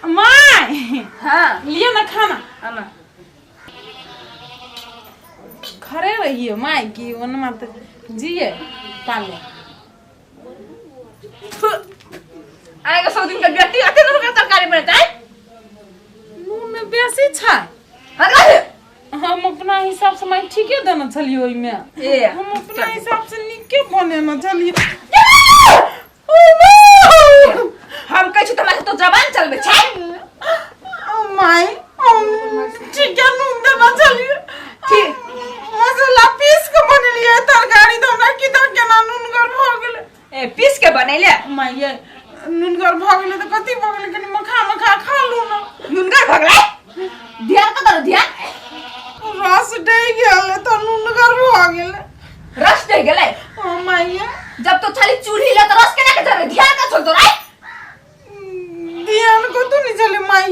माय। हां लियो ना खाना। आना खड़े रहिए माय की वन मत जिए पाले। आएगा 100 दिन का बेटी आते तो का तरकारी बनता है। मुंह में बेसी छै। अरे हम अपना हिसाब से मैं ठीके देना छलिए ओइ में। ए हम अपना हिसाब से निके बने न छलिए। हम कहै छी तमारे तो जवान चलबे छै। माय हम ठीके नून देना छलिए। ठीक मसाला पीस के बनेलिए तरकारी तो हमरा की त केना नूनगर भ गेले। ए पीस के बनैले माय ये नूनगर भ गेले त कथि भ गेले कनी मखा खा लू ना। नुनगर भगले ध्यान क कर ध्यान। रस दे गेले त नूनगर भ गेले। रस दे गेले ओ माय जब तो खाली चूल्ही ले तो रस केना के धरे ध्यान का छोड़ दो रे। ध्यान को तो नहीं चले माय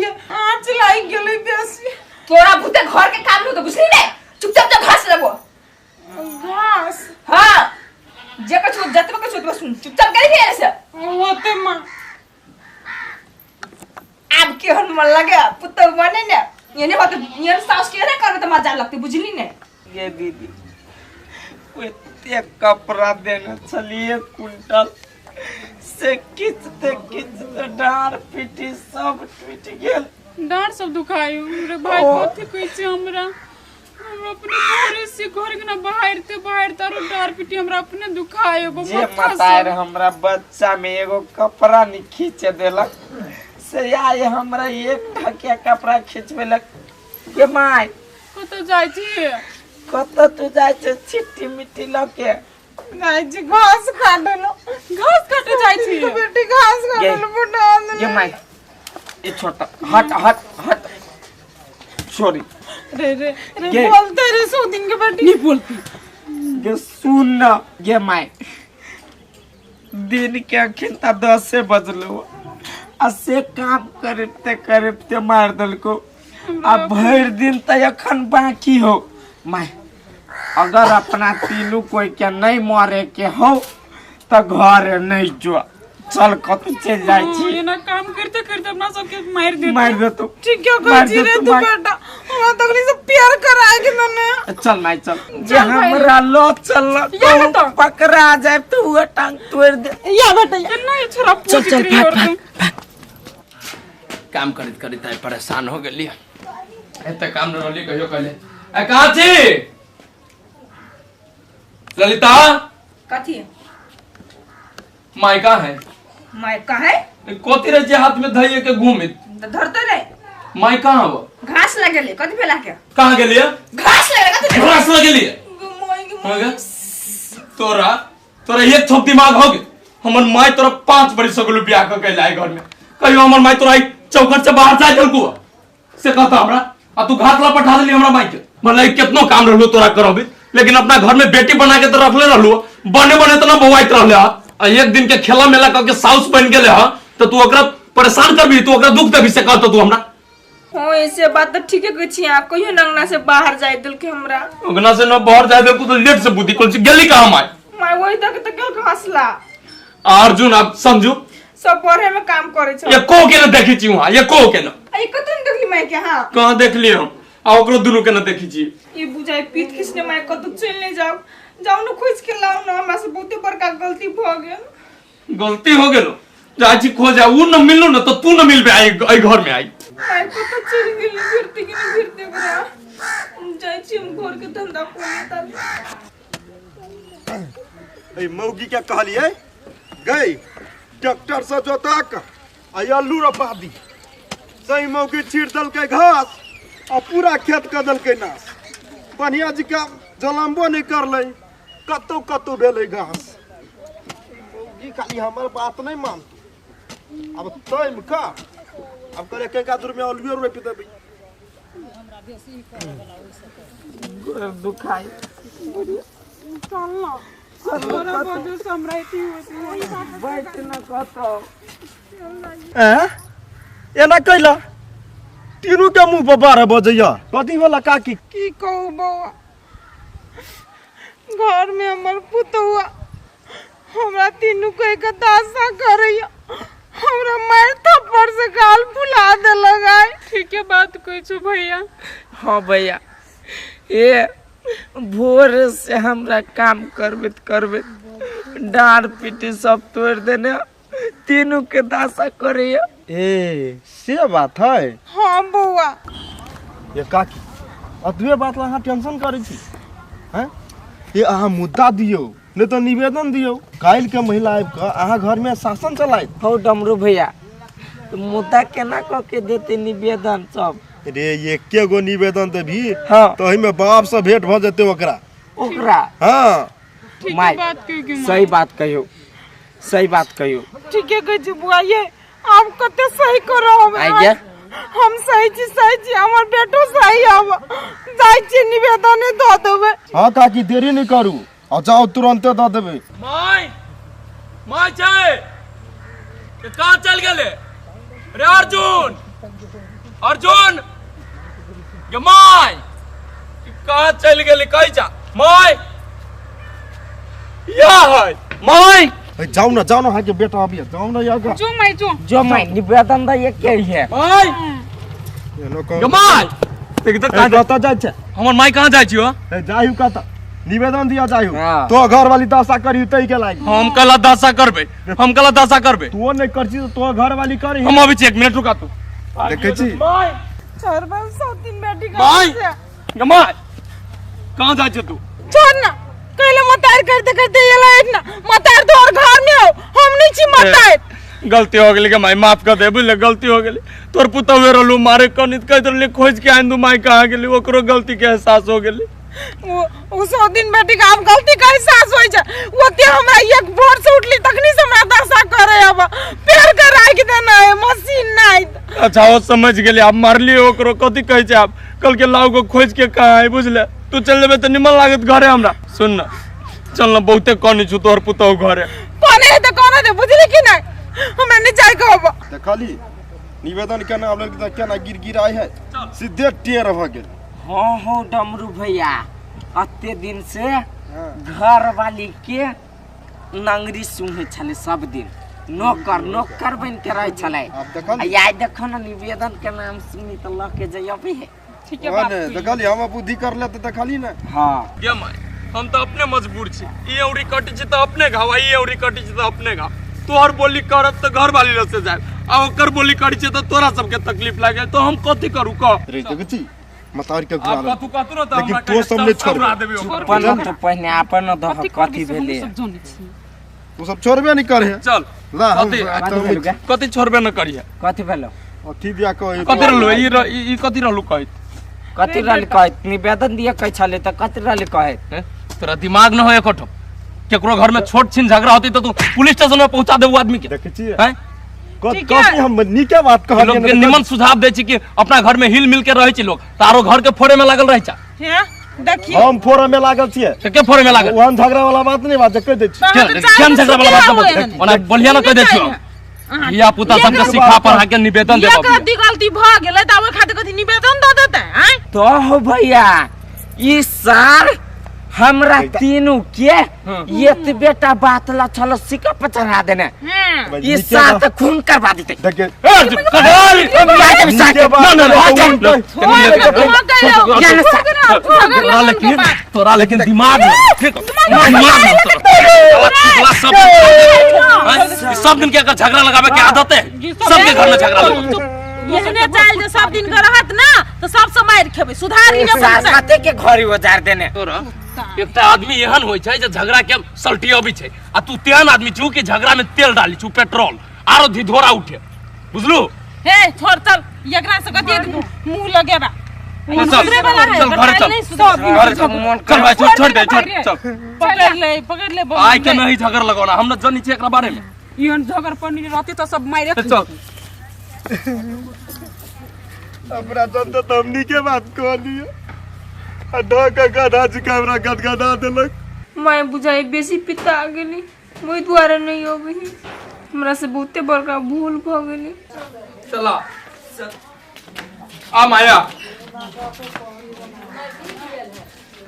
आँच लाग गेले बेसी। तोरा भूते घर के काम न तो बुझली ने। चुपचाप जा घास लेबो। घास हां जे कछु जतबे कछु तो सुन चुपचाप कर भी ऐसे होते मां। अब के हन मन लगे पुत्र बने ने ये ने बात ये सास के रे करबे त मजा लगती बुझली ने। ये दीदी ते कपड़ा देना चलिए कुंटल से खींचते डार पीटी सब टूट गेल। डार सब दुखायो रे भाई कथि कहै छै हमरा अपने घरे से घर के ना बाहर तारो डार पीटी हमरा अपने दुखायो। जे मतार हमरा बच्चा में एगो कपड़ा नहीं खींचे देलक से आए हमरा एक ठकिया कपड़ा खींचबे लग के माय कत जाय छी। कत तू जाय छ चिट्ठी मिट्टी लके जाय छी घास काटे जाय छी बेटी घास काटे लो बड़ा ये माय ये छोटा हट सॉरी रे बोलते रे 100 दिन के बेटी नहीं बोलती। ये सुन ना ये माय दिन के अखिन 10 बजलो आ से काम करते मार दल को अब भर दिन त अखन बाकी हो माय अगर अपना तीनों कोई के नहीं मारे के हो त घर नहीं जो चल कत चल जाय छी। ना काम करते अपना सबके मार दे तू ठीक है कर जी रे तू बेटा हमरा तगनी से प्यार कराए के न चल माय चल जे हमरा लो चल तो पकड़ा जाए तू टांग तोड़ दे या बेटा नहीं छोरा पूछ रही और काम करित परेशान हो गेली। एते काम न रहली कहियो कहले ए कहां छी ललिता। कथि माय का है माय का है कोती रे जे हाथ में धइए के घूमित धरते रे माय कहां हो घास लगेले कथि भेला के कहां गेलिए घास लगेले कथि घास लगेलिए होगा तोरा एक थोप दिमाग हो गए। हमर माय तोरा 5 बड़ी सगलो बियाह क के लाए घर में कहियो हमर माय तोरा चौखट से बाहर जाए दलको से कहता हमरा आ तू घास ला पठा देली हमरा माय के मतलब कितनो काम रहलो तोरा करबे लेकिन अपना घर में बेटी बना के तो रखले रहलो बने तो ना बवाइत रहले आ एक दिन के खेला मेला क के साउस बन गेले ह तो तू ओकरा परेशान करबी तू ओकरा दुख देबी से कहतो तू हमरा। हो ऐसे बात तो ठीके कहै छी आ कहियो नंगना से बाहर जाय दिल के हमरा ओगना से न बाहर जाए दे तो लेट से बुद्धि कोल गेली कहां माय माय वही तक तो क्यों घासला अर्जुन अब समझू सब बढ़े में काम करे छ ये को के न देखी छी वहां ये को के न आई कतन देखली मैं के हां कहां देख लिए हम आ ओकरो दुनु के न देखी छी ये बुझाई पीठ खींचने मैं कतु चल नहीं जाओ जाओ न खोज के लाओ न हमरा से बहुते बड़का गलती भ गेल गलती हो गेलो जाजी खोजा उ न मिललो न तो तू न मिलबे आई घर में आई मैं कतु चल गेल फिरते कि नहीं फिरते करा जाई छी हम घर के धंधा कोने ताल ए मौगी क्या कहलिए गई ट्रैक्टर से जोता के आ आलू रोपा दी सही मौगी छीट दल के घास और पूरा खेत कर दल के नाश बढ़िया जी का जलम्बो नहीं कर ले कतो कतो भेले घास मौगी खाली हमार बात नहीं मानती अब टाइम का अब करे के का दूर में आलू रोपी देबी दुखाई बैठ न कतो एना कैला तीनों के मुंह पर 12 बजैया कथी वाला काकी की कहू बउआ घर में हमर पुतौआ हमरा तीनों को एक दासा करैया हमरा मार थप्पड़ से गाल फुला दे लगाए ठीक है बात कोई छो भैया हाँ भैया ये भोर से हमरा काम करबे डांड पीटी सब तोड़ देने तीनों के दासा करे ए से बात है हाँ बउआ ये काकी अतबे बात ला अहाँ टेंशन करे छी हैं ये अहाँ मुद्दा दियो नहीं तो निवेदन दियो काल के महिला आबि के अहाँ घर में शासन चलाए हो डमरू भैया तो मुद्दा केना क के देते निवेदन सब रे ये के गो निवेदन देभी हाँ तो ही में बाप से भेंट भ जते ओकरा ओकरा हाँ ठीक माय है बात कही सही बात कहियो सही बात कहियो ठीक है गई बुआ ये आप कते सही करो आई गया हम सही छी हमर बेटो सही आव जाई छी निवेदन द देबे हाँ काकी देरी नहीं करू और जाओ तुरंत द देबे माय जाए के कहां चल गेले रे अर्जुन अर्जुन ये माय कहां चल गेले कहि जा माय या है माय जाओ ना हाँ के बेटा अभी जाओ ना यार जो मैं निवेदन दा ये के है माय ये माय देख त कहां कता जाय छे हमर माय कहां जाय छियो जायु कता निवेदन दिया जायु हाँ। तो घर वाली दशा करी तई के लागी हम कला दशा करबे तू नहीं करछी तो घर वाली करी हम अभी 1 मिनट रुका तू देखे छी माय चार बार सौ तीन बेटी का माय ये माय कहां जाय छ तू छोड़ ना कहले मतार करते ये लाइट ना मतार तो और घर में हो हम नहीं छी मतार गलती हो गेली के माय माफ कर दे बुझले गलती हो गेली तोर पुतौ रहलू मारे कनित कह ले खोज के आंदू माय कहां गेली ओकरो गलती के एहसास हो गेली वो 100 दिन बेटी का हम गलती का एहसास होई छ ओते हमरा एक भोर से उठली तखनी से हमरा दशा करे अब पैर के राख देना है मशीन नहीं अच्छा वो समझ गेली आप मारली ओकरो कथि कहै छै आप कल के लाउ को खोज के कहां है बुझले तू चल लेबे त निमन लागत घरे हमरा सुन ना चल ना बहुते कनी छु तोर पुतौ घरे कोने है तो कोने दे बुझली कि नहीं हमरा नहीं जाय के अब देखली निवेदन केना अब लड़की केना गिर आई है सीधे टेर भ गेल हो डमरू भैया अत्ते दिन से घर वाली के नंगरी सुने छले सब दिन नौकर बन के रह छले अब देखली याद देखो ना निवेदन के नाम सुनी तो लग के जइबे है ठीक है बात कही देखली हम बुद्धि कर ले तो देखली ना हां के माय हम तो अपने मजबूर छी ई औरी कटि छी त अपने घाव ई औरी कटि छी त अपने घाव तोहर बोली करत त घर वाली रस से जाए आ ओकर बोली करि छी त तोरा सबके तकलीफ लागे तो हम कथि करू क रे देखी मतार के आप घुरा कथु कतु न त लेकिन हमरा तो सब नहीं छोड़ देबे ओकर अपन तो पहले अपन दह कथि भेले तू सब छोड़बे नहीं करे चल ला हम कथि छोड़बे न करिए कथि भेलो अथी दिया कह कथि रहलु ई कथि रहलु कहत कथि रहल कहत निवेदन दिए कह छले त कथि रहल कहत तेरा दिमाग न हो एकठो केकरो घर में छोट छिन झगड़ा होती तो तू पुलिस स्टेशन में पहुंचा देबू आदमी के देखे छी हैं कथि हम नीके बात कहलिए लोग के निमन सुझाव दे छी कि अपना घर में हिल मिल के रहे छी लोग तारो घर के फोड़े में लागल रहे छा हैं देखिए हम फोरम में लागल छिए के फोड़े में लागल वहां झगड़ा वाला बात नहीं बात कह दे छी केन झगड़ा वाला बात बोल ओना बढ़िया न कह दे छी या पुता सबके सिखा पढ़ा के निवेदन देबो ये गलती भ गेलै त अब खातिर कथि निवेदन द देतै हैं तो हो भैया ई सार हमरा तीनों के ये तो बेटा बात ला चलो सिक्का पर चढ़ा देने ये साथ खून करवा देते देखिए तोरा लेकिन दिमाग सब दिन के अगर झगड़ा लगावे के आदत है सबके घर में झगड़ा यहने चाल जे सब दिन के रहत ना तो सब समय खेबे सुधार लियो साथे के घर उजार देने तोरा एकटा आदमी एहन होय छै जे झगड़ा के सल्टियाबी छै आ तू तेहन आदमी छु कि झगड़ा में तेल डाली छु पेट्रोल आरो धिधोरा उठे बुझलू हे छोड़ चल एकरा से कथि मुंह लगेबा चल घर चल भाई छोड़ दे चल पकड़ ले आई के नहीं झगड़ लगाना हम न जानी छै एकरा बारे में इहन झगड़ पनी रहती तो सब मारे चल हमरा जनता तो हमनी के बात कह लियो आ ढका गधा जी कैमरा गदगदा देलक मैं बुझाई बेसी पिता आ गेली मोई द्वारा नहीं हो गई हमरा से बहुते बड़का भूल भ गेली चला आ माया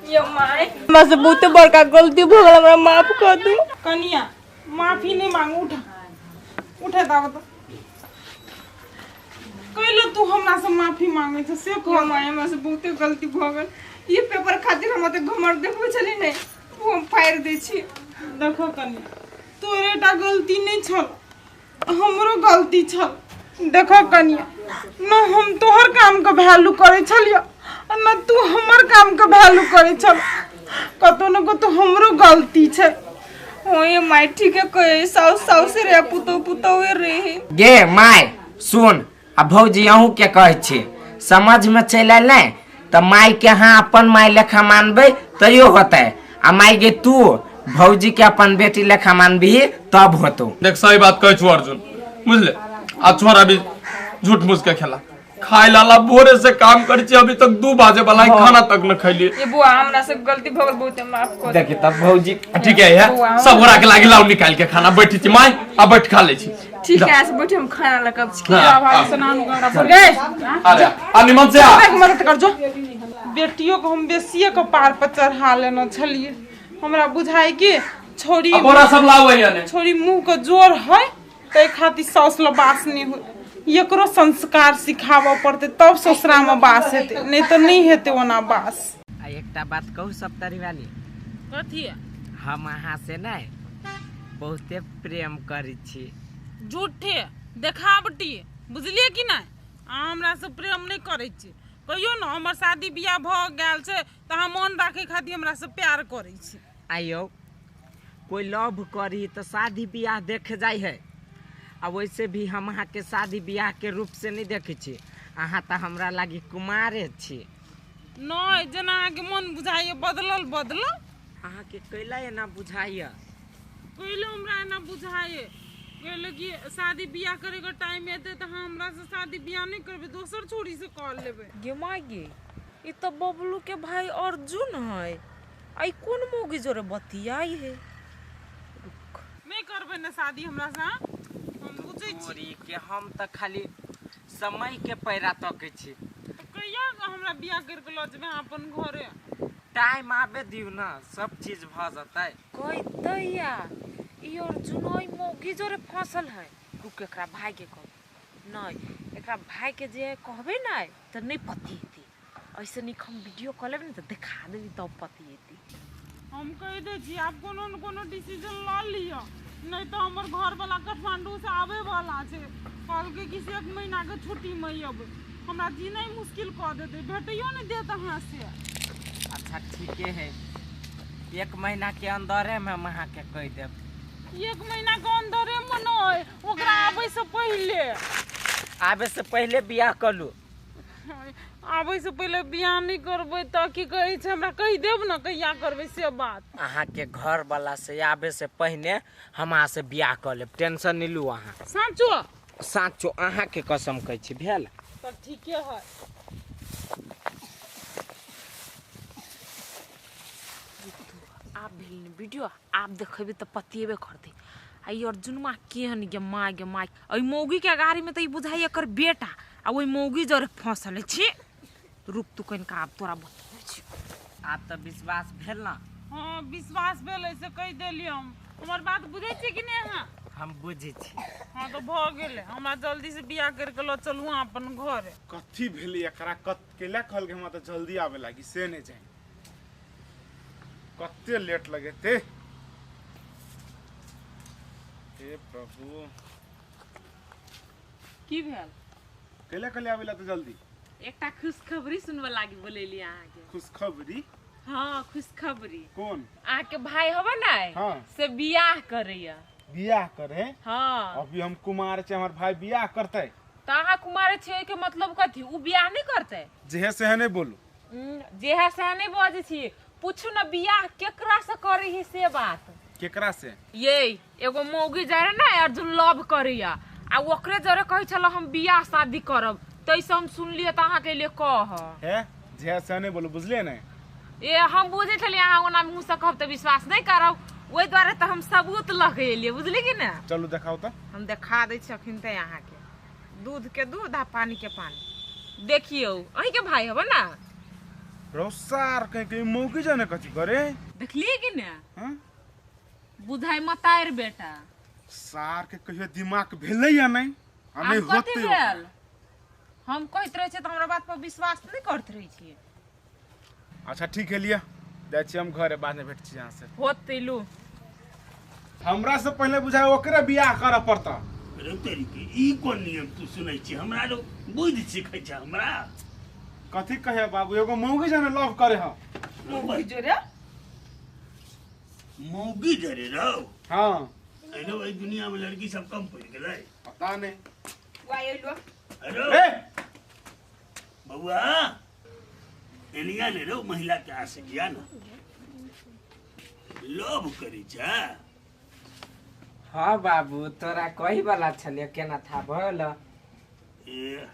ये माय हमरा से बहुते बड़का गलती भ गेल हमरा माफ कर दो कनिया माफी नहीं मांगू उठा दाव तो कहलो तू हमरा से माफी मांगे छ से ये माय हमरा से बहुते गलती भ गेल ये पेपर खातिर हम त घमर देखबै छली नै वो हम फाड़ दै छी देखो कनिया तोरेटा गलती नहीं छल हमरो गलती छल देखो कनिया न हम तोहर काम के वैल्यू करे छलियो न तू हमर काम के वैल्यू करे छल कतो न कतो हमरो गलती छै ओ ये माय ठीक है कहे साउ से रे पुतो रे गे माय सुन आ भौजी अहूँ के कहै छी समझ में चल आयल नै त माय के हाँ अपन माय लेखा मानबे तैयो होतै आ माय गे तू भौजी के अपन बेटी लेखा मानबी तब होतो देख सही बात कहै छु अर्जुन बुझले आ छोरा भी झूठ मूठ के खेला खाई लाला भोरे से काम करी छी अभी तक 2 बजे वाला खाना तक न खैली ये बुआ हमरा से गलती भ गेल बहुते माफ कर देखि तब भौजी ठीक है सब गोरा के लागी लाउ निकाल के खाना बैठी छी माय आ बैठ खा ले छी ठीक है आज बैठे हम खाना लगब छी हाँ, भाई से नानू गड़ा पड़ गए अरे आ निमन से आ एक मदद कर जो बेटियों को हम बेसिए के पार पर चढ़ा लेना छलिए हमरा बुझाई के छोरी बोरा सब लाओ याने छोरी मुंह के जोर है तै खातिर सास ल बास नहीं हो एकरो संस्कार सिखाबो पड़ते तब ससुरा में बास हेते नहीं तो नहीं हेते ओना बास आ एकटा बात कहू सब तरी वाली कथी हम अहाँ से नै बहुते प्रेम करै छी झूठे देखावटी बुझलिए कि नहीं हमरा से प्रेम नहीं करे छी कहियो न हमर शादी बियाह भ गेल छै त हम मन राखे खातिर हमरा से प्यार करे छी आइयो कोई लव करी तो शादी ब्याह देखे जाय है आ वैसे भी हम अहाँ के शादी ब्याह के रूप से नहीं देखे छी अहाँ तो हमरा लागी कुमारे छी नहीं जना के मन बुझाइए बदलल अहाँ के कैला एना बुझाइए कहलो हमरा एना बुझाइए कहलो कि शादी बियाह करे के टाइम एते त हमरा से शादी बियाह नहीं करबे दोसर छोरी से कर लेबे गे माय गे ई तो बबलू के भाई अर्जुन है आई कौन मोगी जोरे बतियाई है नहीं करबे ना शादी हमरा से हम बुझै छी के हम त खाली समय के पैरा तकै छी कहिया हमरा बियाह कर के ल जेबे अपन घरे टाइम आबे दिउ ना सब चीज भ जतै कह दैया ई अर्जुन ओई मोगी जोरे फसल है रुक एकरा भाई के कह नहीं एकरा भाई के जे कहबे ना त नहीं पति हेती ऐसे नहीं हम वीडियो कॉल लेबे त दिखा देबी तब पति हेती हम कह दे छी आप कोनो न कोनो डिसीजन ल लियो नहीं तो हमर घर वाला काठमांडू से आवे वाला छे कल के किसी एक महीना के छुट्टी में अब हमरा जीना ही मुश्किल कर देते भेटियो नहीं देता हां से अच्छा ठीक है 1 महीना के अंदरे में हम अहाँ के कह देब 1 महीना के अंदरे में नहीं ओकरा आवे से पहले बियाह कलू आवे से पहले बियाह नहीं करबे त की कहै छै हमरा कहि देब न कहिया करबे से बात अहाँ के घर वाला से आवे से पहले हम अहाँ से बियाह कर लेब टेंशन नहीं लू अहाँ साचो अहाँ के कसम कहै छी भेल त ठीके है आप भेल वीडियो आप देखबे त पतिएबे कर दे आई अर्जुन मा केहन गे माय आई मौगी के गाड़ी में त ई बुझाई एकर बेटा आ ओई मौगी जरे फंसल छी रुक तू कन का आप तोरा बतबै छी आप तो विश्वास भेल ना हाँ विश्वास भेल ऐसे कह देलिए हम हमार बात बुझे छी कि नहीं हाँ हम बुझे छी। हाँ तो भ गेले हमरा जल्दी से बियाह करके लो चलू अपन घर कथी भेली एकरा केला कहल के हमरा तो जल्दी आवे लागी से नहीं जाए कत्ते लेट लगे थे हे प्रभु की भेल केला कले आवेला तो जल्दी एकटा खुशखबरी सुनबे लागी बोलेली अहाँ के खुशखबरी हाँ खुशखबरी कौन अहाँ के भाई होबे ना हाँ। से बियाह करैया बियाह करे हाँ अभी हम कुमार छे हमर भाई बियाह करते तो अहाँ कुमार छे के मतलब कथी उ बियाह नहीं करते जेहे से है नहीं बोलू जे है से नहीं बजे छी पूछू ना बियाह केकरा से करे ही से बात केकरा से ये एगो मौगी जाए ना अर्जुन लव करैया आ ओकरे जरे कहे चलो हम बियाह शादी करब तैसे हम सुनलिए तो अहाँ के लिए कह है जेहे से नहीं बोलू बुझलिए नहीं ए हम बुझे छलिए अहाँ ओना मुंह से कहब तो विश्वास नहीं करब ओहि द्वारे तो हम सबूत लगेलिए बुझली कि ना चलू दिखाओ तो हम देखा दै छखिन ते अहाँ के दूध के दूध आ पानी के पानी देखियो अहीं के भाई हबे ना रोसार कहीं मौकी जाने कथी करे देखलिए कि ना हाँ? बुझाई मतायर बेटा सार के कहियो दिमाग भेलै या नहीं हमें आब कथी होते भेल हम कहत रहे छे तो हमरा बात पर विश्वास नहीं करत रही छिए अच्छा ठीक है लिया जाय छी हम घरे बाद में भेट छी यहाँ से होते लू हमरा से पहले बुझाय ओकरे बियाह करे पड़ता तेरी के ई कोन नियम तू सुनै छी हमरा लो बुद्धि सिखै छ हमरा कथी कहे बाबू एगो मौगी जाने लव करे ह मौगी जरे मौगी जरे रहो हाँ अरे भाई दुनिया में लड़की सब कम पड़ गेलै पता नहीं अरे ए बबुआ एलिया ने रो महिला के आसे गया ना लोभ करी छ हाँ बाबू तोरा कही वाला छलिए केना था भल ए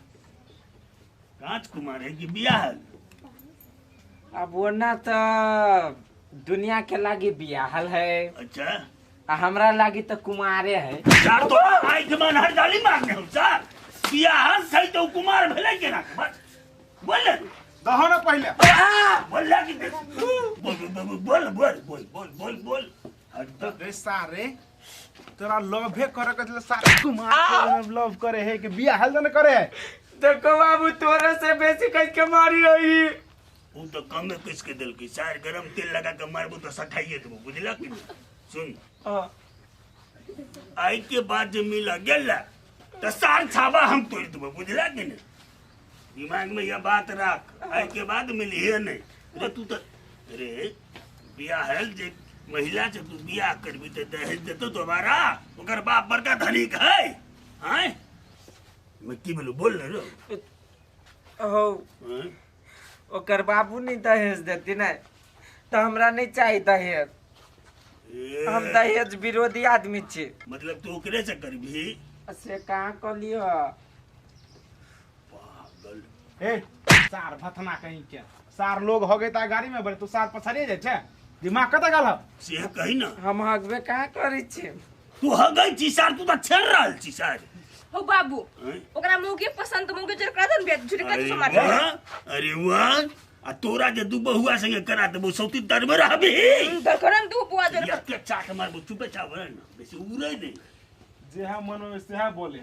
कांच कुमार है कि बियाह अब ओना तो दुनिया के लागी बियाहल है अच्छा आ हमरा लागी तो कुमारे है यार तो आई के मन हर डाली मारने हो सर बियाह सही तो कुमार भेलै केना के बस बोल दहो ना पहले बोल ला कि बोल बोल बोल बोल बोल बोल हट तो रे सारे तोरा लवे करे के सारे कुमार लव करे है कि बियाह जाने करे है देखो बाबू तोरे से बेसी कह के मारी रही वो तो कम में किस के दिल की सार गरम तेल लगा के मारबो तो सखाइए देबो बुझला कि सुन आई के बाद जे मिला गेला तो सार छाबा हम तोड़ देबो बुझला कि नहीं दिमाग में यह बात रख आई के बाद मिली है नहीं अरे तू तो अरे बियाह है जे महिला से तू बियाह करबी तो दहेज देतो दोबारा ओकर बाप बड़का धनिक है हैं मैं की बोलू बोल ना रो हो ओकर बाबू नहीं दहेज देती ना तो हमरा नहीं चाहिए दहेज हम दहेज विरोधी आदमी छी मतलब तू ओकरे से करबी से कहाँ कलियो पागल ए सार भथना कहीं के सार लोग हो गए ता गाड़ी में बैठ तू सार पछाड़िए जाय छे दिमाग कत गल से कही ना हम हगबे कहाँ करे छी तू ह गई छी सार तू तो छेड़ रहल छी सार हो बाबू हैं? ओकरा मौके पसंद मौके जर करा दन बेट झुटे अरे का समाज वाह अरे वाह आ तोरा जे दू बहुआ संगे करा देबो सौती दर में रहबी दरकरन दू बुआ जर या के चाट मारबो चुपे चाप ना बेसी उड़ै नहीं जे है मन में से है बोले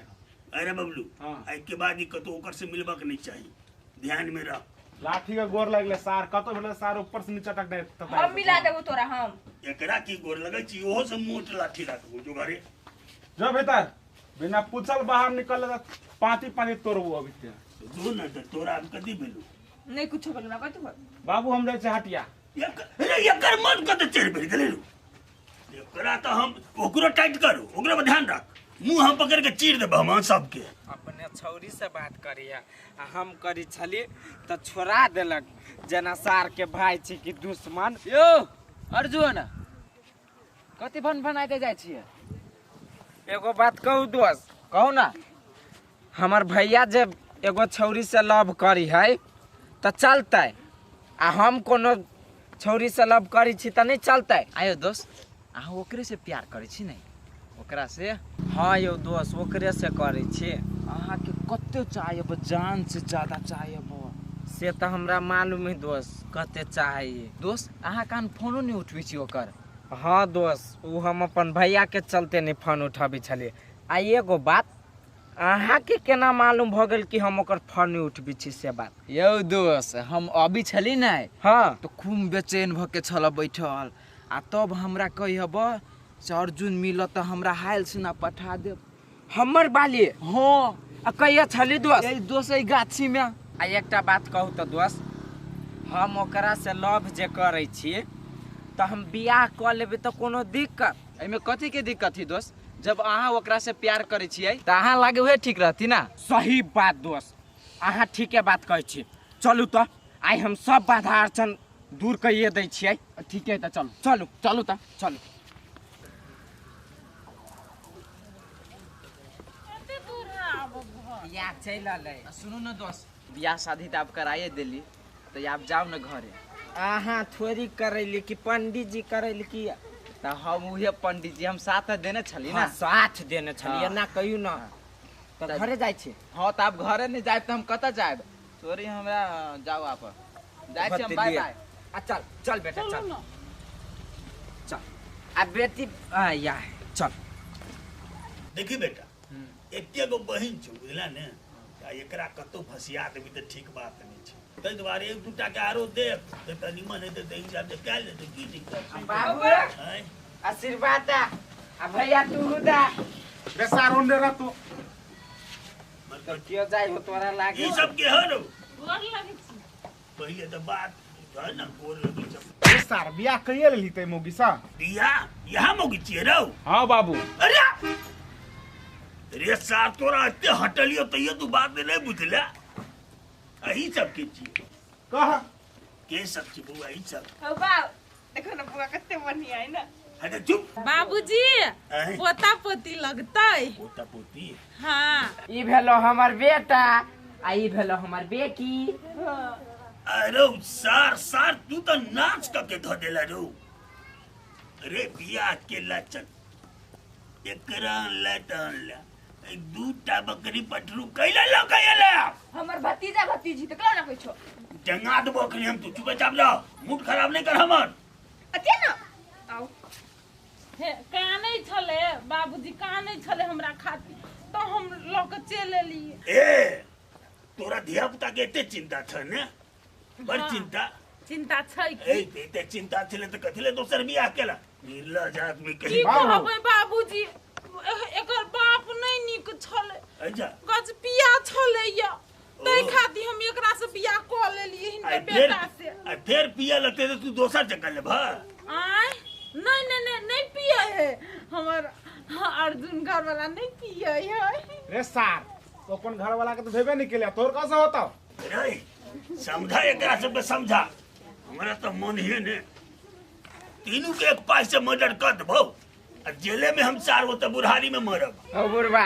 अरे बबलू हाँ। आई के बाद ई कतो ओकर से मिलबक नहीं चाहिए ध्यान में रख लाठी का गोर लगले सार कतो भेले सार ऊपर से नीचे टक दे हम मिला देबो तोरा हम एकरा की गोर लगै छी ओहो से मोट लाठी रखबो जो घरे जो भीतर बिना पूछल बाहर निकल पाती तोड़बो अभी ते जो ना तो तोरा अब कदी भेलू नहीं कुछ बोल ना कहतु बाबू हम जाय छे हटिया अरे एकर मन कत चढ़ बढ़ गेलै एकरा तो हम ओकरो टाइट करू ओकरा पर ध्यान रख मुंह हम पकड़ के चीर देब हम सबके अपने छौरी से बात करिए आ हम करी छली तो छोड़ा देलक जना सार के भाई छी कि दुश्मन यो अर्जुन कति भन भनाइते जाइ छिए एगो बात कहू दोस्त कहू ना हमर भैया जब एगो छौरी से लव करी है तो चलते आ हम कोनो छौरी से लव करी छी तो नहीं चलते आयो दोस्त अहाँ ओकरे से प्यार करै छी नहीं ओकरा से हाँ यो दोस्त ओकरे से करी छी अहाँ के कते चाहिए जान से ज्यादा चाहिए से तो हमरा मालूम है दोस्त कहते चाहिए। दोस्त अहाँ कान फोनो नहीं उठबै छी ओकर। हाँ दोस्त वो हम अपन भैया के चलते नहीं फोन उठाबे छलिए। आ एगो बात अहाँ के केना मालूम भ गेल कि हम ओकर फोन नहीं उठबै छी से बात? यौ दोस्त हम अभी छली ने हाँ तो खूब बेचैन भ के छल बैठल आ तब हमरा कहब से अर्जुन मिलत तो हमरा हाल सुना पठा देब। हमर बाली हाँ आ कहिया छली दोस्त? यही दोस्त एहि गाछी में। आ एकटा बात कहू तो दोस्त हम ओकरा से लव जे करै छी तो हम बियाह क लेबै तो कोनो दिक्कत? एहिमे कथी के दिक्कत है दोस्त? जब अहाँ ओकरा से प्यार करे छियै तो अहाँ लागे हुए ठीक रहती ना। सही बात दोस्त अहाँ ठीके बात कहै छी। चलू तो आइ हम सब बाधा अड़चन दूर कइए दै छियै। ठीक है तो चलू चलू चलू तो चलू। या चल अलै। सुनू ना दोस्त बियाह शादी तो आप कराइए दिली तो आप जाओ ना घरे। अहाँ थोड़ी करैली कि पंडित जी करैली कि? तो हम उहे पंडित जी हम साथ देने छली ना। हाँ, साथ देने छलिए हाँ। ना कहियो ना तो घरे जाइ छी। हाँ तो आप घरे नहीं जाए तो हम कत जाए? सॉरी हमरा जाओ आप जाए छी हम। Bye bye. आ चल चल बेटा चल चल। आ बेटी या चल। देखी बेटा एके गो बहिन छौ बुझला ने एकरा कतौ फसिया देबी तऽ ठीक बात नहीं छै। ताहि दुआरे एक दूटा के आरो देख तऽ कनी मन हेतै तऽ हिसाब से कए लेतै की दिक्कत छै। बाबू हैं? आशीर्वाद दा आ भैया तू दा बेसारो ने रहतो मतलब क्यों जाई हो तोरा लागे? ई सब के हरो गोर लगै छी। पहिले तऽ बात है ना गोर लगी सब। बेसार बियाह कइए लेली तै मोगी सा? दिया यहाँ मोगी छियै रौ। हाँ बाबू। अरे रे सार तोरा एते हटलियो तैयो तू बात नहीं बुझला। अही सब के छियै कह के सब छी बुआ ई सब। हो बाऊ देखो ना बुआ कते बढ़िया है ना। अरे चुप। बाबूजी हैं? पोता पोती लगतै। पोता पोती हाँ ई भेलो हमर बेटा आ ई भेलो हमर बेटी। अरे सार सार तू तो नाच के धो देला रो। अरे बियाह के लचन एकरा लटन ला दूटा बकरी पटरू कैला लो कैला हमर भतीजा भतीजी त कला ना कोइ छो। जंगा दबो अखनी हम तू चुपचाप जा मूड खराब नहीं कर हमर। अते ना आओ कानै छले बाबूजी कानै छले हमरा खातिर तो हम लऽ के चलि एलियै। ए तोरा धिया पुता के एते चिंता छ ने? बड़ चिंता। चिंता छै ए कि एते चिंता छले त कथिले दोसर बियाह केला? निर्लज आदमी की कही। कहबै बाबूजी एकर बाप नहीं नीक छले। अच्छा गजपिया छले या तै खातिर हम एकरा से बियाह क लेलियै हिनकर बेटा से। फिर पिया लगते तो तू दोसर जगह ले भा। आय नहीं नहीं नहीं नहीं पिए है हमर अर्जुन घर वाला नहीं पिए है। रे सार तो अपन घर वाला के तो भेबे नहीं केले तोर कैसे होता? रे समझा एकरा सब के समझा। हमरा तो मन ही ने तीनों के एक पास से मर्डर कर देबो आ जेले में हम चार गो तो बुढ़ारी में मरब। ओ बुढ़वा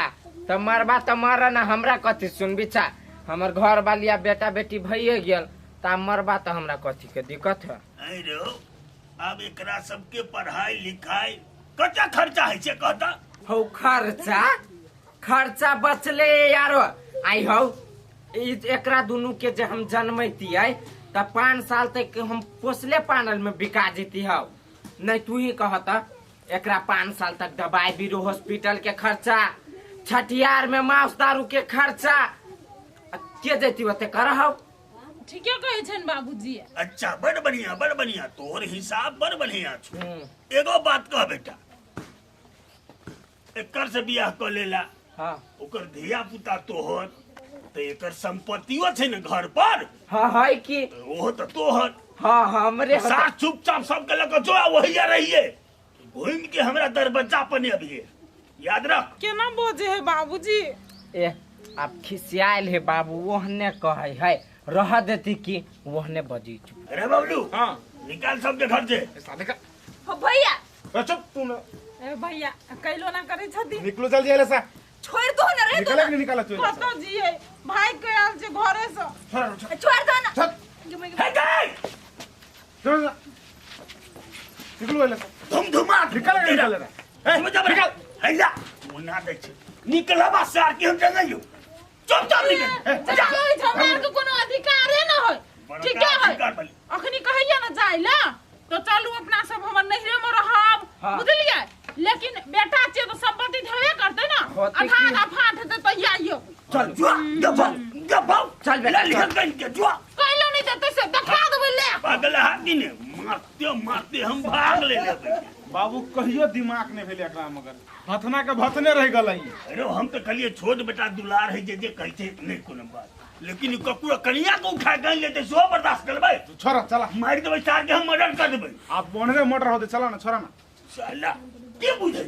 त मरबा त मर ना हमरा कथी सुनबी चा। हमर घर वालिया बेटा बेटी भइए गेल त मरबा त हमरा कथी के दिक्कत है? ऐ रो अब एकरा सबके पढ़ाई लिखाई कते खर्चा है छे कहता? हो खर्चा खर्चा बचले यारो। आई हो एकरा दुनू के जे हम जन्मैतियै त 5 साल तक हम पोसले पानल में बिका जेती हो। नहीं तू ही कहता एकरा 5 साल तक दवाई बीरो हॉस्पिटल के खर्चा छठियार में मांस दारू के खर्चा के देती ओते करहौ। ठीके कहै छन बाबूजी। अच्छा बड़ बढ़िया तोर हिसाब बड़ बढ़िया छु। एगो बात कह बेटा एकर से बियाह क लेला हाँ ओकर धिया पुता तोहर तो एकर संपत्तियो छे न घर पर। हाँ है कि ओहो तो तोहर। हाँ हमरे साथ चुपचाप सब के लग जो वही रहिए घूम के हमरा दरवाजा पर अबिए याद रख। केना बोझे है बाबूजी? ए अब खिसियाल है बाबू ओहने कहे है रह देती कि ओहने बजी चुप। अरे बबलू हाँ निकाल सब के घर से। ऐसा देखा हो भैया ए, चुप तू न ए भैया कैलो ना करे छथि। निकलो जल्दी आले सा छोड़ दो ना रे निकले कि नहीं निकाला तू कत जिए भाई के आल छे घरे से। छोड़ दो ना। चल हे गई चल निकलो आले सा धुमधुमा निकल निकल रे ए जा निकल हैला मुन्ना दे छे निकला बा सार की हम जंगल चुप चुप निकल कहै छ हमरा के कोनो अधिकार न होय ठीक है अखनी कहिया ना जाइला तो चलू अपना सब हमर नहिरे में रहब बुझलिए लेकिन बेटा छे तो संपत्ति देबे करते ना आधा आधा फाट हेते तो आइयो चल जो चल बेटा, लिखल चल। कहीं के जो कहलो नहीं देते से देखा देबे ले पागल हाथी ने मारते हम भाग ले लेबै बाबू कहियो दिमाग नहीं भेले एकरा मगर हथना के भथने रह गलई अरे हम तो कहलिए छोट बेटा दुलार है जे कहै छै नहीं कोनो बात लेकिन ककरो कनिया को उठा के लेते सो बर्दाश्त करबै छोरा चला मार देबै सार के हम मर्डर कर देबै आप बोनरे मोटर होते चला ना छोरा ना साला के बुझै